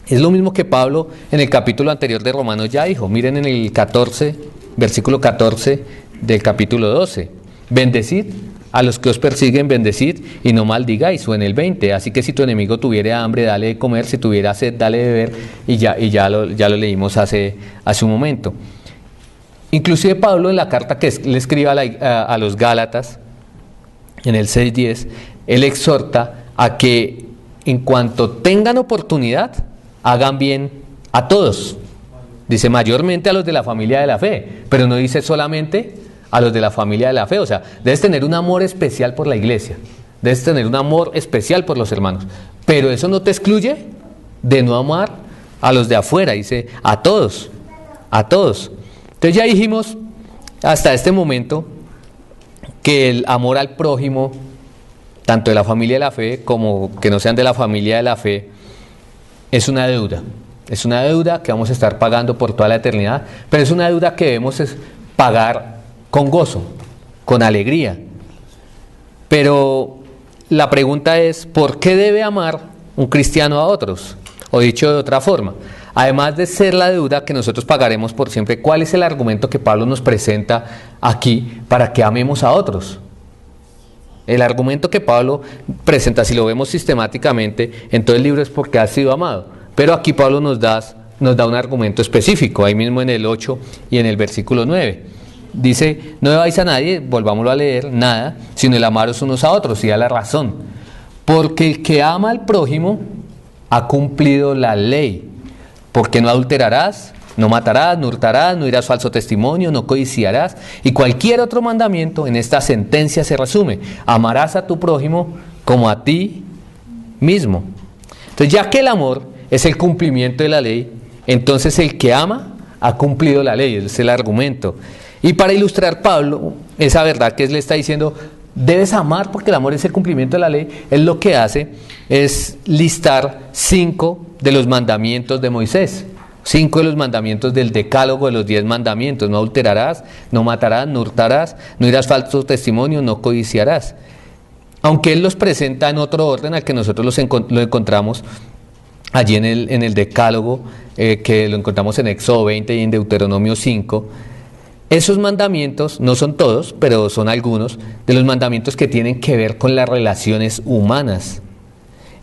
Es lo mismo que Pablo en el capítulo anterior de Romanos ya dijo. Miren en el 14, versículo 14 del capítulo 12, bendecid a los que os persiguen, bendecid y no maldigáis. O en el 20, así que si tu enemigo tuviera hambre, dale de comer, si tuviera sed, dale de beber, y ya lo leímos hace un momento. Inclusive Pablo, en la carta que le escribe a los Gálatas, en el 6:10, él exhorta a que en cuanto tengan oportunidad, hagan bien a todos. Dice mayormente a los de la familia de la fe, pero no dice solamente a los de la familia de la fe. O sea, debes tener un amor especial por la iglesia, debes tener un amor especial por los hermanos, pero eso no te excluye de no amar a los de afuera. Dice a todos, a todos. Entonces ya dijimos hasta este momento que el amor al prójimo, tanto de la familia de la fe como que no sean de la familia de la fe, es una deuda. Es una deuda que vamos a estar pagando por toda la eternidad, pero es una deuda que debemos pagar con gozo, con alegría. Pero la pregunta es, ¿por qué debe amar un cristiano a otros? O dicho de otra forma, además de ser la deuda que nosotros pagaremos por siempre, ¿cuál es el argumento que Pablo nos presenta aquí para que amemos a otros? El argumento que Pablo presenta, si lo vemos sistemáticamente en todo el libro, es porque has sido amado. Pero aquí Pablo nos da un argumento específico, ahí mismo en el 8 y en el versículo 9. Dice, no debáis a nadie, volvámoslo a leer, nada, sino el amaros unos a otros, y da la razón. Porque el que ama al prójimo ha cumplido la ley. Porque no adulterarás, no matarás, no hurtarás, no dirás falso testimonio, no codiciarás, y cualquier otro mandamiento en esta sentencia se resume: amarás a tu prójimo como a ti mismo. Entonces, ya que el amor es el cumplimiento de la ley, entonces el que ama ha cumplido la ley, ese es el argumento. Y para ilustrar Pablo esa verdad que él le está diciendo, debes amar porque el amor es el cumplimiento de la ley, él lo que hace es listar 5 de los mandamientos de Moisés. 5 de los mandamientos del decálogo de los 10 mandamientos: no adulterarás, no matarás, no hurtarás, no dirás falso testimonio, no codiciarás. aunque Él los presenta en otro orden al que nosotros lo encontramos allí en el Decálogo, que lo encontramos en Éxodo 20 y en Deuteronomio 5, esos mandamientos, no son todos, pero son algunos de los mandamientos que tienen que ver con las relaciones humanas.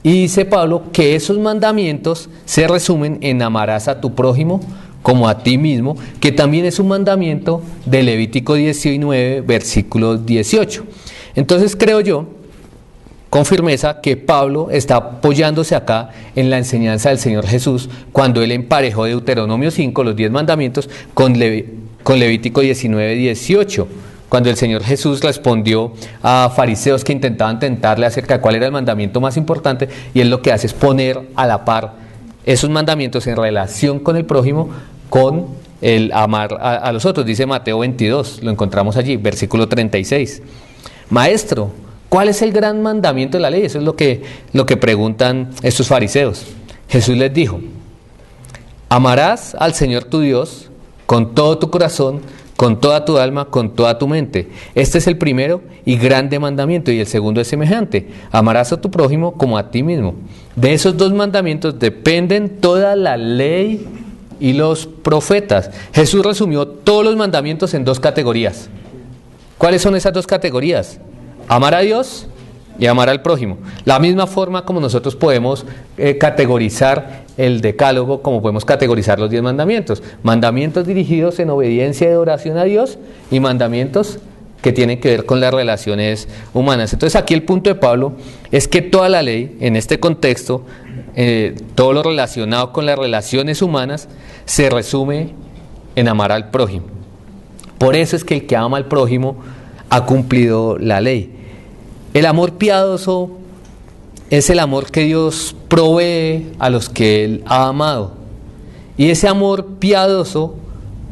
Y dice Pablo que esos mandamientos se resumen en amarás a tu prójimo como a ti mismo, que también es un mandamiento de Levítico 19, versículo 18. Entonces creo yo, con firmeza, que Pablo está apoyándose acá en la enseñanza del Señor Jesús cuando Él emparejó Deuteronomio 5, los 10 mandamientos, con Levítico 19, 18. Cuando el Señor Jesús respondió a fariseos que intentaban tentarle acerca de cuál era el mandamiento más importante, y Él lo que hace es poner a la par esos mandamientos en relación con el prójimo, con el amar a los otros. Dice Mateo 22, lo encontramos allí, versículo 36. Maestro, ¿cuál es el gran mandamiento de la ley? Eso es lo que preguntan estos fariseos. Jesús les dijo: amarás al Señor tu Dios con todo tu corazón, con toda tu alma, con toda tu mente. Este es el primero y grande mandamiento, y el segundo es semejante: amarás a tu prójimo como a ti mismo. De esos 2 mandamientos dependen toda la ley y los profetas. Jesús resumió todos los mandamientos en 2 categorías. ¿Cuáles son esas 2 categorías? Amar a Dios y amar al prójimo. La misma forma como nosotros podemos categorizar el Decálogo, como podemos categorizar los 10 mandamientos. Mandamientos dirigidos en obediencia y oración a Dios, y mandamientos que tienen que ver con las relaciones humanas. Entonces aquí el punto de Pablo es que toda la ley, en este contexto, todo lo relacionado con las relaciones humanas, se resume en amar al prójimo. Por eso es que el que ama al prójimo ha cumplido la ley. El amor piadoso es el amor que Dios provee a los que Él ha amado. Y ese amor piadoso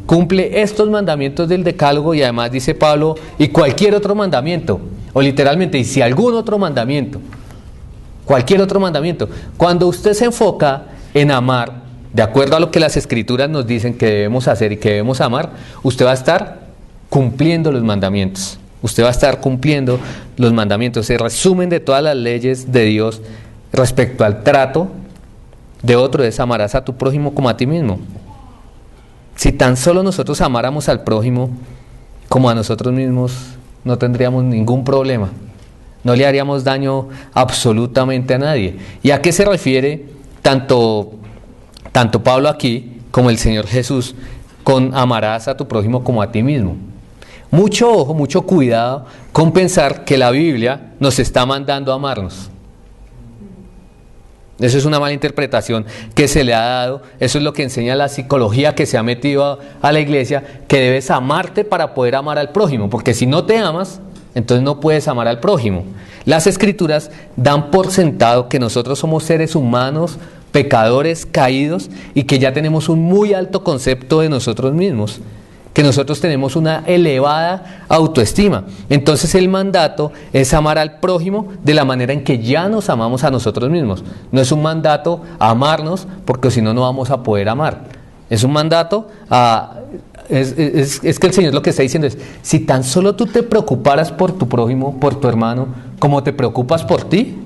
cumple estos mandamientos del Decálogo, y además dice Pablo, y cualquier otro mandamiento, o literalmente, y si algún otro mandamiento, cualquier otro mandamiento. Cuando usted se enfoca en amar, de acuerdo a lo que las Escrituras nos dicen que debemos hacer y que debemos amar, usted va a estar cumpliendo los mandamientos. Usted va a estar cumpliendo los mandamientos. Se resumen de todas las leyes de Dios respecto al trato de otro, es amarás a tu prójimo como a ti mismo. Si tan solo nosotros amáramos al prójimo como a nosotros mismos, no tendríamos ningún problema. No le haríamos daño absolutamente a nadie. ¿Y a qué se refiere tanto Pablo aquí como el Señor Jesús con amarás a tu prójimo como a ti mismo? Mucho ojo, mucho cuidado con pensar que la Biblia nos está mandando a amarnos. Eso es una mala interpretación que se le ha dado. Eso es lo que enseña la psicología que se ha metido a la iglesia, que debes amarte para poder amar al prójimo, porque si no te amas, entonces no puedes amar al prójimo. Las Escrituras dan por sentado que nosotros somos seres humanos, pecadores, caídos, y que ya tenemos un muy alto concepto de nosotros mismos, que nosotros tenemos una elevada autoestima. Entonces el mandato es amar al prójimo de la manera en que ya nos amamos a nosotros mismos. No es un mandato a amarnos, porque si no, no vamos a poder amar. Es un mandato a... Es que el Señor lo que está diciendo es: si tan solo tú te preocuparas por tu prójimo, por tu hermano, como te preocupas por ti,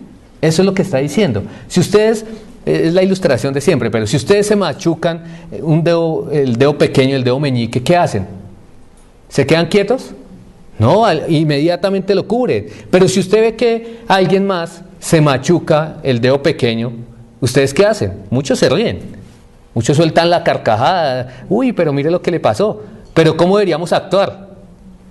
eso es lo que está diciendo. Si ustedes... Es la ilustración de siempre, pero si ustedes se machucan el dedo pequeño, el dedo meñique, ¿qué hacen? ¿Se quedan quietos? No, inmediatamente lo cubren. Pero si usted ve que alguien más se machuca el dedo pequeño, ¿ustedes qué hacen? Muchos se ríen, muchos sueltan la carcajada. Uy, pero mire lo que le pasó. Pero ¿cómo deberíamos actuar?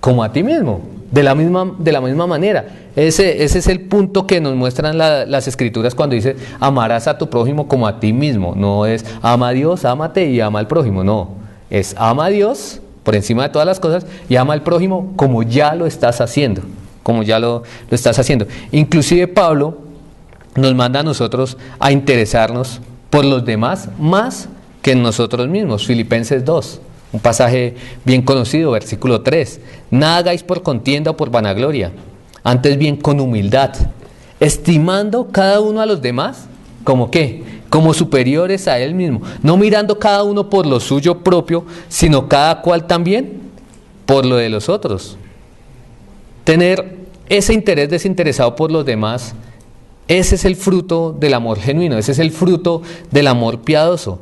Como a ti mismo, de la misma manera. Ese es el punto que nos muestran las Escrituras cuando dice amarás a tu prójimo como a ti mismo. No es ama a Dios, ámate y ama al prójimo. No, es ama a Dios por encima de todas las cosas y ama al prójimo como ya lo estás haciendo. Como ya lo estás haciendo. Inclusive Pablo nos manda a nosotros a interesarnos por los demás más que en nosotros mismos. Filipenses 2. Un pasaje bien conocido, versículo 3. Nada hagáis por contienda o por vanagloria, antes bien con humildad, estimando cada uno a los demás, ¿como qué? Como superiores a él mismo, no mirando cada uno por lo suyo propio, sino cada cual también por lo de los otros. Tener ese interés desinteresado por los demás, ese es el fruto del amor genuino, ese es el fruto del amor piadoso.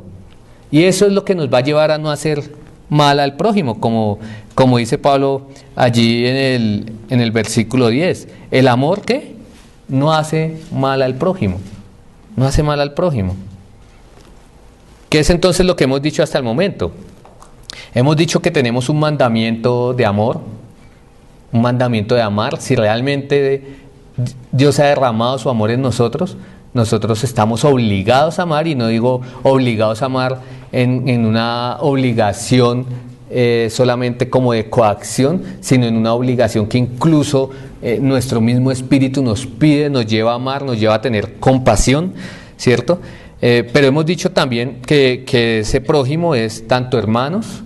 Y eso es lo que nos va a llevar a no hacer mal al prójimo, como dice Pablo allí en el versículo 10. El amor, ¿qué? No hace mal al prójimo. No hace mal al prójimo. ¿Qué es entonces lo que hemos dicho hasta el momento? Hemos dicho que tenemos un mandamiento de amor, un mandamiento de amar. Si realmente Dios ha derramado su amor en nosotros, nosotros estamos obligados a amar, y no digo obligados a amar en una obligación solamente como de coacción, sino en una obligación que incluso nuestro mismo espíritu nos pide, nos lleva a amar, nos lleva a tener compasión, ¿cierto? Pero hemos dicho también que ese prójimo es tanto hermanos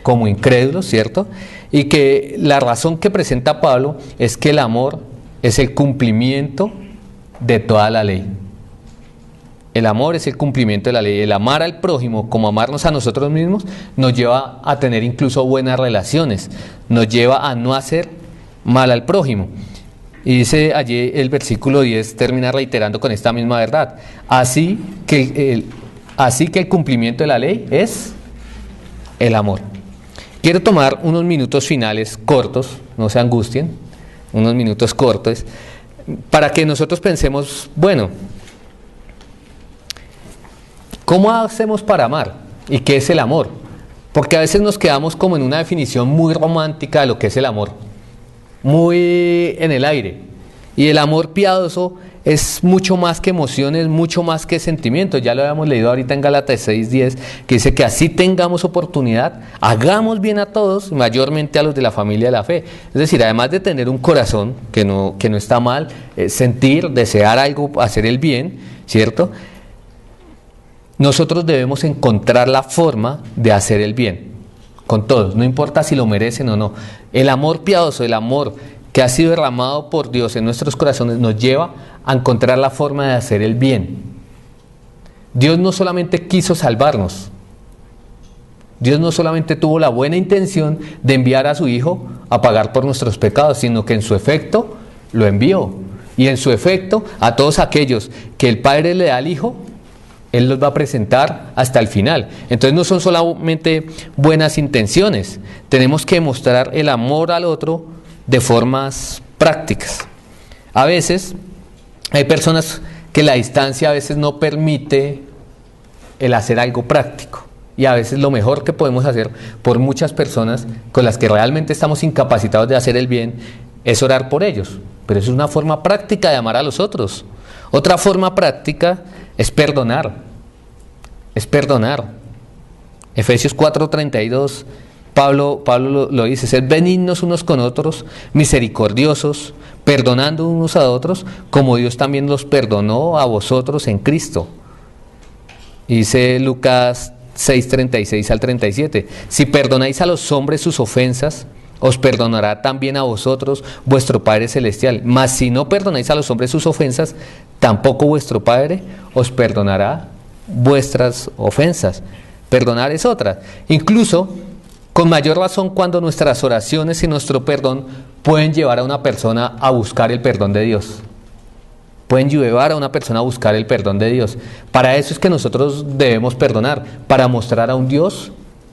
como incrédulos, ¿cierto? Y que la razón que presenta Pablo es que el amor es el cumplimiento de toda la ley. El amor es el cumplimiento de la ley. El amar al prójimo como amarnos a nosotros mismos nos lleva a tener incluso buenas relaciones, nos lleva a no hacer mal al prójimo. Y dice allí el versículo 10, termina reiterando con esta misma verdad. Así que el cumplimiento de la ley es el amor. Quiero tomar unos minutos finales cortos, no se angustien, unos minutos cortos, para que nosotros pensemos, bueno, ¿cómo hacemos para amar? ¿Y qué es el amor? Porque a veces nos quedamos como en una definición muy romántica de lo que es el amor, muy en el aire. Y el amor piadoso es mucho más que emociones, mucho más que sentimientos. Ya lo habíamos leído ahorita en Gálatas 6:10, que dice que así tengamos oportunidad, hagamos bien a todos, mayormente a los de la familia de la fe. Es decir, además de tener un corazón, que no está mal, sentir, desear algo, hacer el bien, ¿cierto? Nosotros debemos encontrar la forma de hacer el bien con todos, no importa si lo merecen o no. El amor piadoso, el amor que ha sido derramado por Dios en nuestros corazones, nos lleva a encontrar la forma de hacer el bien. Dios no solamente quiso salvarnos, Dios no solamente tuvo la buena intención de enviar a su Hijo a pagar por nuestros pecados, sino que en su efecto lo envió. Y en su efecto, a todos aquellos que el Padre le da al Hijo, Él los va a presentar hasta el final. Entonces no son solamente buenas intenciones, tenemos que mostrar el amor al otro de formas prácticas. A veces hay personas que la distancia a veces no permite el hacer algo práctico, y a veces lo mejor que podemos hacer por muchas personas con las que realmente estamos incapacitados de hacer el bien es orar por ellos, pero eso es una forma práctica de amar a los otros. Otra forma práctica es perdonar. Es perdonar. Efesios 4:32, Pablo lo dice: sed benignos unos con otros, misericordiosos, perdonando unos a otros, como Dios también los perdonó a vosotros en Cristo. Dice Lucas 6:36 al 37, si perdonáis a los hombres sus ofensas, os perdonará también a vosotros vuestro Padre Celestial. Mas si no perdonáis a los hombres sus ofensas, tampoco vuestro Padre os perdonará vuestras ofensas. Perdonar es otra. Incluso, con mayor razón, cuando nuestras oraciones y nuestro perdón pueden llevar a una persona a buscar el perdón de Dios. Pueden llevar a una persona a buscar el perdón de Dios. Para eso es que nosotros debemos perdonar, para mostrar a un Dios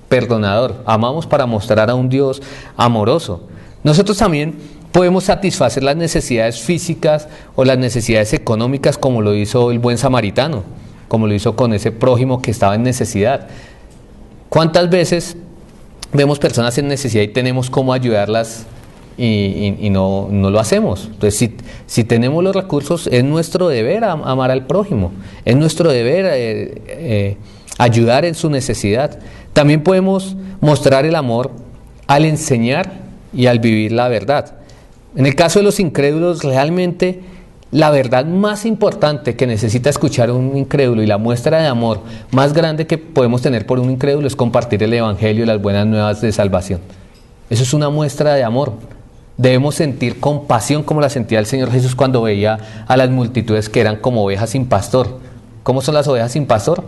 perdonador. Amamos para mostrar a un Dios amoroso. Nosotros también podemos satisfacer las necesidades físicas o las necesidades económicas, como lo hizo el buen samaritano, como lo hizo con ese prójimo que estaba en necesidad. ¿Cuántas veces vemos personas en necesidad y tenemos cómo ayudarlas y no lo hacemos? Entonces, si tenemos los recursos, es nuestro deber amar al prójimo, es nuestro deber ayudar en su necesidad. También podemos mostrar el amor al enseñar y al vivir la verdad. En el caso de los incrédulos, realmente la verdad más importante que necesita escuchar un incrédulo, y la muestra de amor más grande que podemos tener por un incrédulo, es compartir el Evangelio y las buenas nuevas de salvación. Eso es una muestra de amor. Debemos sentir compasión como la sentía el Señor Jesús cuando veía a las multitudes que eran como ovejas sin pastor. ¿Cómo son las ovejas sin pastor?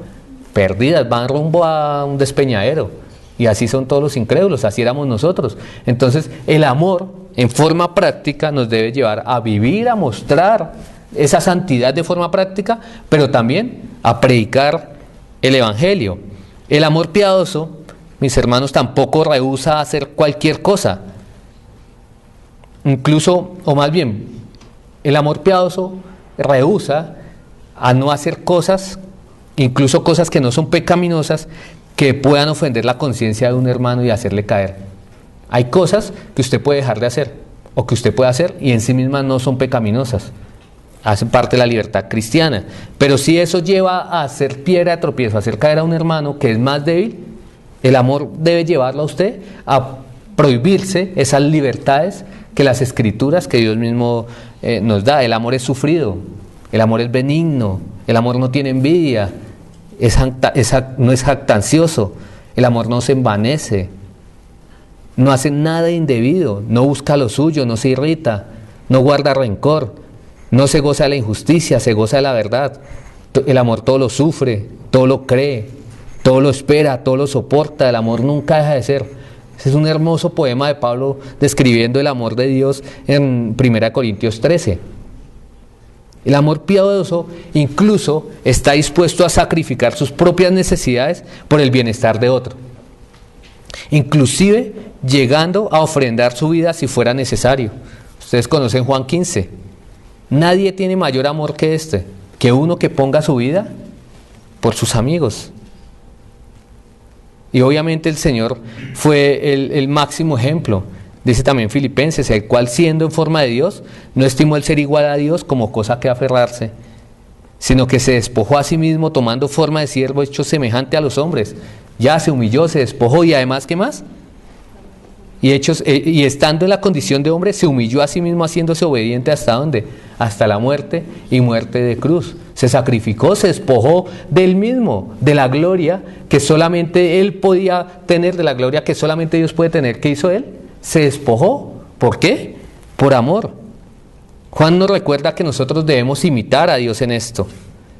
Perdidas, van rumbo a un despeñadero. Y así son todos los incrédulos, así éramos nosotros. Entonces el amor en forma práctica nos debe llevar a vivir, a mostrar esa santidad de forma práctica, pero también a predicar el Evangelio. El amor piadoso, mis hermanos, tampoco rehúsa hacer cualquier cosa. Incluso, o más bien, el amor piadoso rehúsa a no hacer cosas, incluso cosas que no son pecaminosas, que puedan ofender la conciencia de un hermano y hacerle caer. Hay cosas que usted puede dejar de hacer, o que usted puede hacer, y en sí mismas no son pecaminosas. Hacen parte de la libertad cristiana. Pero si eso lleva a hacer piedra de tropiezo, a hacer caer a un hermano que es más débil, el amor debe llevarlo a usted a prohibirse esas libertades que las Escrituras, que Dios mismo nos da. El amor es sufrido, el amor es benigno, el amor no tiene envidia, no es jactancioso, el amor no se envanece, no hace nada indebido, no busca lo suyo, no se irrita, no guarda rencor, no se goza de la injusticia, se goza de la verdad. El amor todo lo sufre, todo lo cree, todo lo espera, todo lo soporta. El amor nunca deja de ser. Ese es un hermoso poema de Pablo describiendo el amor de Dios en 1 Corintios 13. El amor piadoso incluso está dispuesto a sacrificar sus propias necesidades por el bienestar de otro, inclusive llegando a ofrendar su vida si fuera necesario. Ustedes conocen Juan 15. Nadie tiene mayor amor que este, que uno que ponga su vida por sus amigos. Y obviamente el Señor fue el máximo ejemplo. Dice también Filipenses, el cual siendo en forma de Dios, no estimó el ser igual a Dios como cosa que aferrarse, sino que se despojó a sí mismo tomando forma de siervo hecho semejante a los hombres. Ya se humilló, se despojó y además, ¿qué más? Y estando en la condición de hombre, se humilló a sí mismo haciéndose obediente ¿hasta dónde? Hasta la muerte y muerte de cruz. Se sacrificó, se despojó del mismo, de la gloria que solamente él podía tener, de la gloria que solamente Dios puede tener. ¿Qué hizo él? Se despojó. ¿Por qué? Por amor. Juan nos recuerda que nosotros debemos imitar a Dios en esto.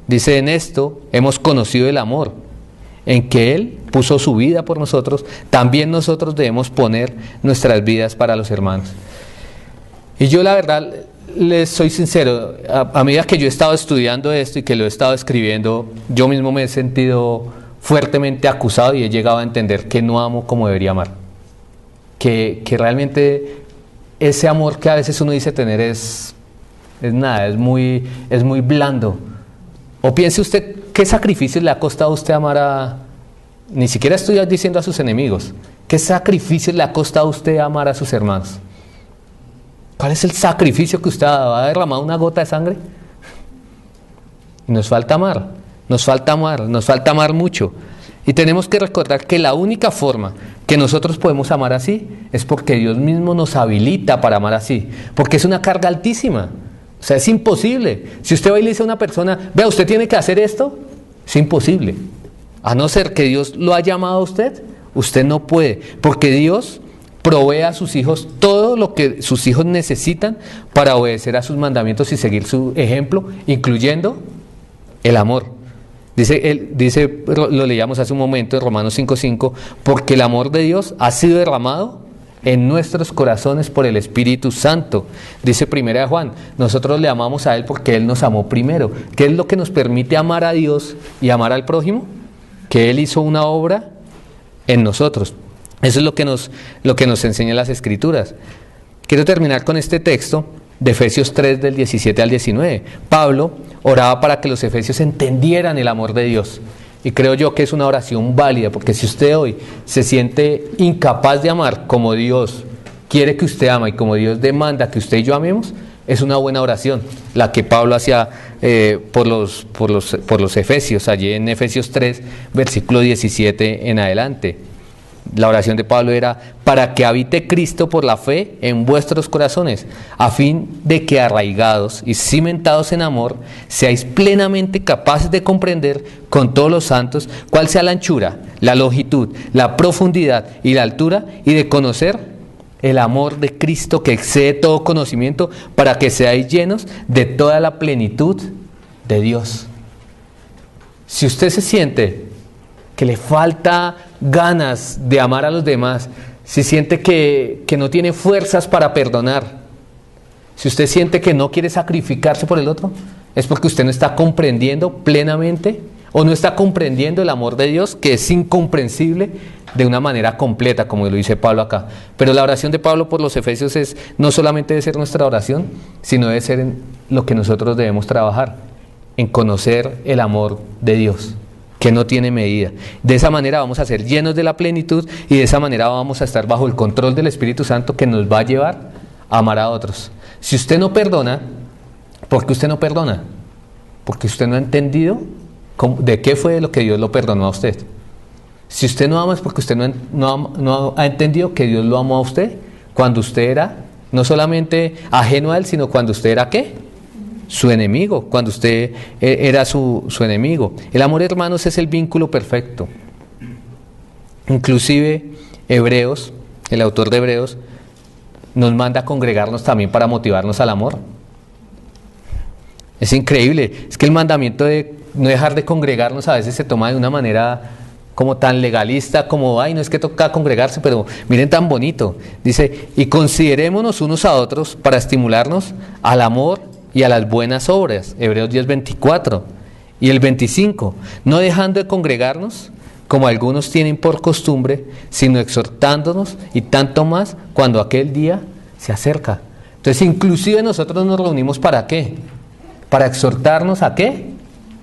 Dice, en esto hemos conocido el amor, en que Él puso su vida por nosotros. También nosotros debemos poner nuestras vidas para los hermanos. Y yo la verdad, les soy sincero, a medida que yo he estado estudiando esto y que lo he estado escribiendo, yo mismo me he sentido fuertemente acusado y he llegado a entender que no amo como debería amar. Que realmente ese amor que a veces uno dice tener es nada, es muy blando. O piense usted, ¿qué sacrificios le ha costado a usted amar a... Ni siquiera estoy diciendo a sus enemigos. ¿Qué sacrificios le ha costado a usted amar a sus hermanos? ¿Cuál es el sacrificio que usted ha derramado una gota de sangre? Y nos falta amar, nos falta amar mucho. Y tenemos que recordar que la única forma que nosotros podemos amar así es porque Dios mismo nos habilita para amar así. Porque es una carga altísima. O sea, es imposible. Si usted va y le dice a una persona, vea, usted tiene que hacer esto, es imposible. A no ser que Dios lo haya llamado a usted, usted no puede. Porque Dios provee a sus hijos todo lo que sus hijos necesitan para obedecer a sus mandamientos y seguir su ejemplo, incluyendo el amor. Dice, lo leíamos hace un momento en Romanos 5:5, porque el amor de Dios ha sido derramado en nuestros corazones por el Espíritu Santo. Dice 1 Juan, nosotros le amamos a Él porque Él nos amó primero. ¿Qué es lo que nos permite amar a Dios y amar al prójimo? Que Él hizo una obra en nosotros. Eso es lo que nos enseñan las Escrituras. Quiero terminar con este texto de Efesios 3 del 17 al 19. Pablo oraba para que los efesios entendieran el amor de Dios. Y creo yo que es una oración válida, porque si usted hoy se siente incapaz de amar como Dios quiere que usted ama y como Dios demanda que usted y yo amemos, es una buena oración, la que Pablo hacía por los efesios, allí en Efesios 3, versículo 17 en adelante. La oración de Pablo era, para que habite Cristo por la fe en vuestros corazones, a fin de que arraigados y cimentados en amor, seáis plenamente capaces de comprender con todos los santos cuál sea la anchura, la longitud, la profundidad y la altura, y de conocer el amor de Cristo que excede todo conocimiento, para que seáis llenos de toda la plenitud de Dios. Si usted se siente que le falta ganas de amar a los demás, si siente que no tiene fuerzas para perdonar, si usted siente que no quiere sacrificarse por el otro, es porque usted no está comprendiendo plenamente o no está comprendiendo el amor de Dios, que es incomprensible de una manera completa, como lo dice Pablo acá. Pero la oración de Pablo por los Efesios es no solamente debe ser nuestra oración, sino debe ser en lo que nosotros debemos trabajar, en conocer el amor de Dios, que no tiene medida. De esa manera vamos a ser llenos de la plenitud y de esa manera vamos a estar bajo el control del Espíritu Santo, que nos va a llevar a amar a otros. Si usted no perdona, ¿por qué usted no perdona? Porque usted no ha entendido de qué fue lo que Dios lo perdonó a usted. Si usted no ama es porque usted no ha entendido que Dios lo amó a usted cuando usted era no solamente ajeno a Él, sino cuando usted era ¿qué? Su enemigo, cuando usted era su enemigo. El amor, hermanos, es el vínculo perfecto. Inclusive Hebreos, el autor de Hebreos, nos manda a congregarnos también para motivarnos al amor. Es increíble, es que el mandamiento de no dejar de congregarnos a veces se toma de una manera como tan legalista, como, ay, no es que toca congregarse, pero miren tan bonito. Dice, y considerémonos unos a otros para estimularnos al amor y a las buenas obras. Hebreos 10:24. Y el 25, no dejando de congregarnos, como algunos tienen por costumbre, sino exhortándonos, y tanto más cuando aquel día se acerca. Entonces, inclusive nosotros nos reunimos ¿para qué? Para exhortarnos ¿a qué?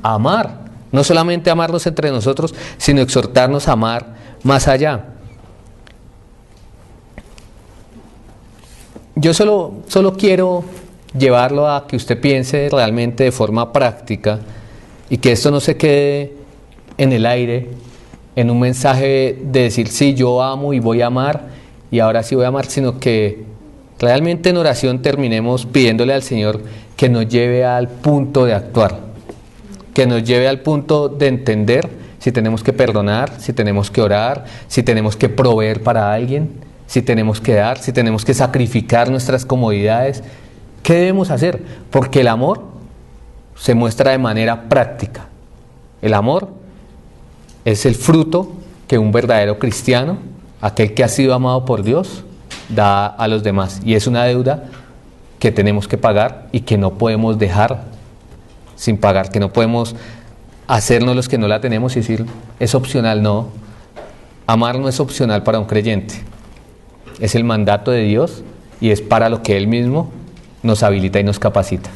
A amar. No solamente amarnos entre nosotros, sino exhortarnos a amar más allá. Yo solo quiero llevarlo a que usted piense realmente de forma práctica y que esto no se quede en el aire, en un mensaje de decir, sí, yo amo y voy a amar y ahora sí voy a amar, sino que realmente en oración terminemos pidiéndole al Señor que nos lleve al punto de actuar, que nos lleve al punto de entender si tenemos que perdonar, si tenemos que orar, si tenemos que proveer para alguien, si tenemos que dar, si tenemos que sacrificar nuestras comodidades. ¿Qué debemos hacer? Porque el amor se muestra de manera práctica. El amor es el fruto que un verdadero cristiano, aquel que ha sido amado por Dios, da a los demás. Y es una deuda que tenemos que pagar y que no podemos dejar sin pagar, que no podemos hacernos los que no la tenemos y decir, es opcional. No, amar no es opcional para un creyente. Es el mandato de Dios y es para lo que Él mismo nos habilita y nos capacita.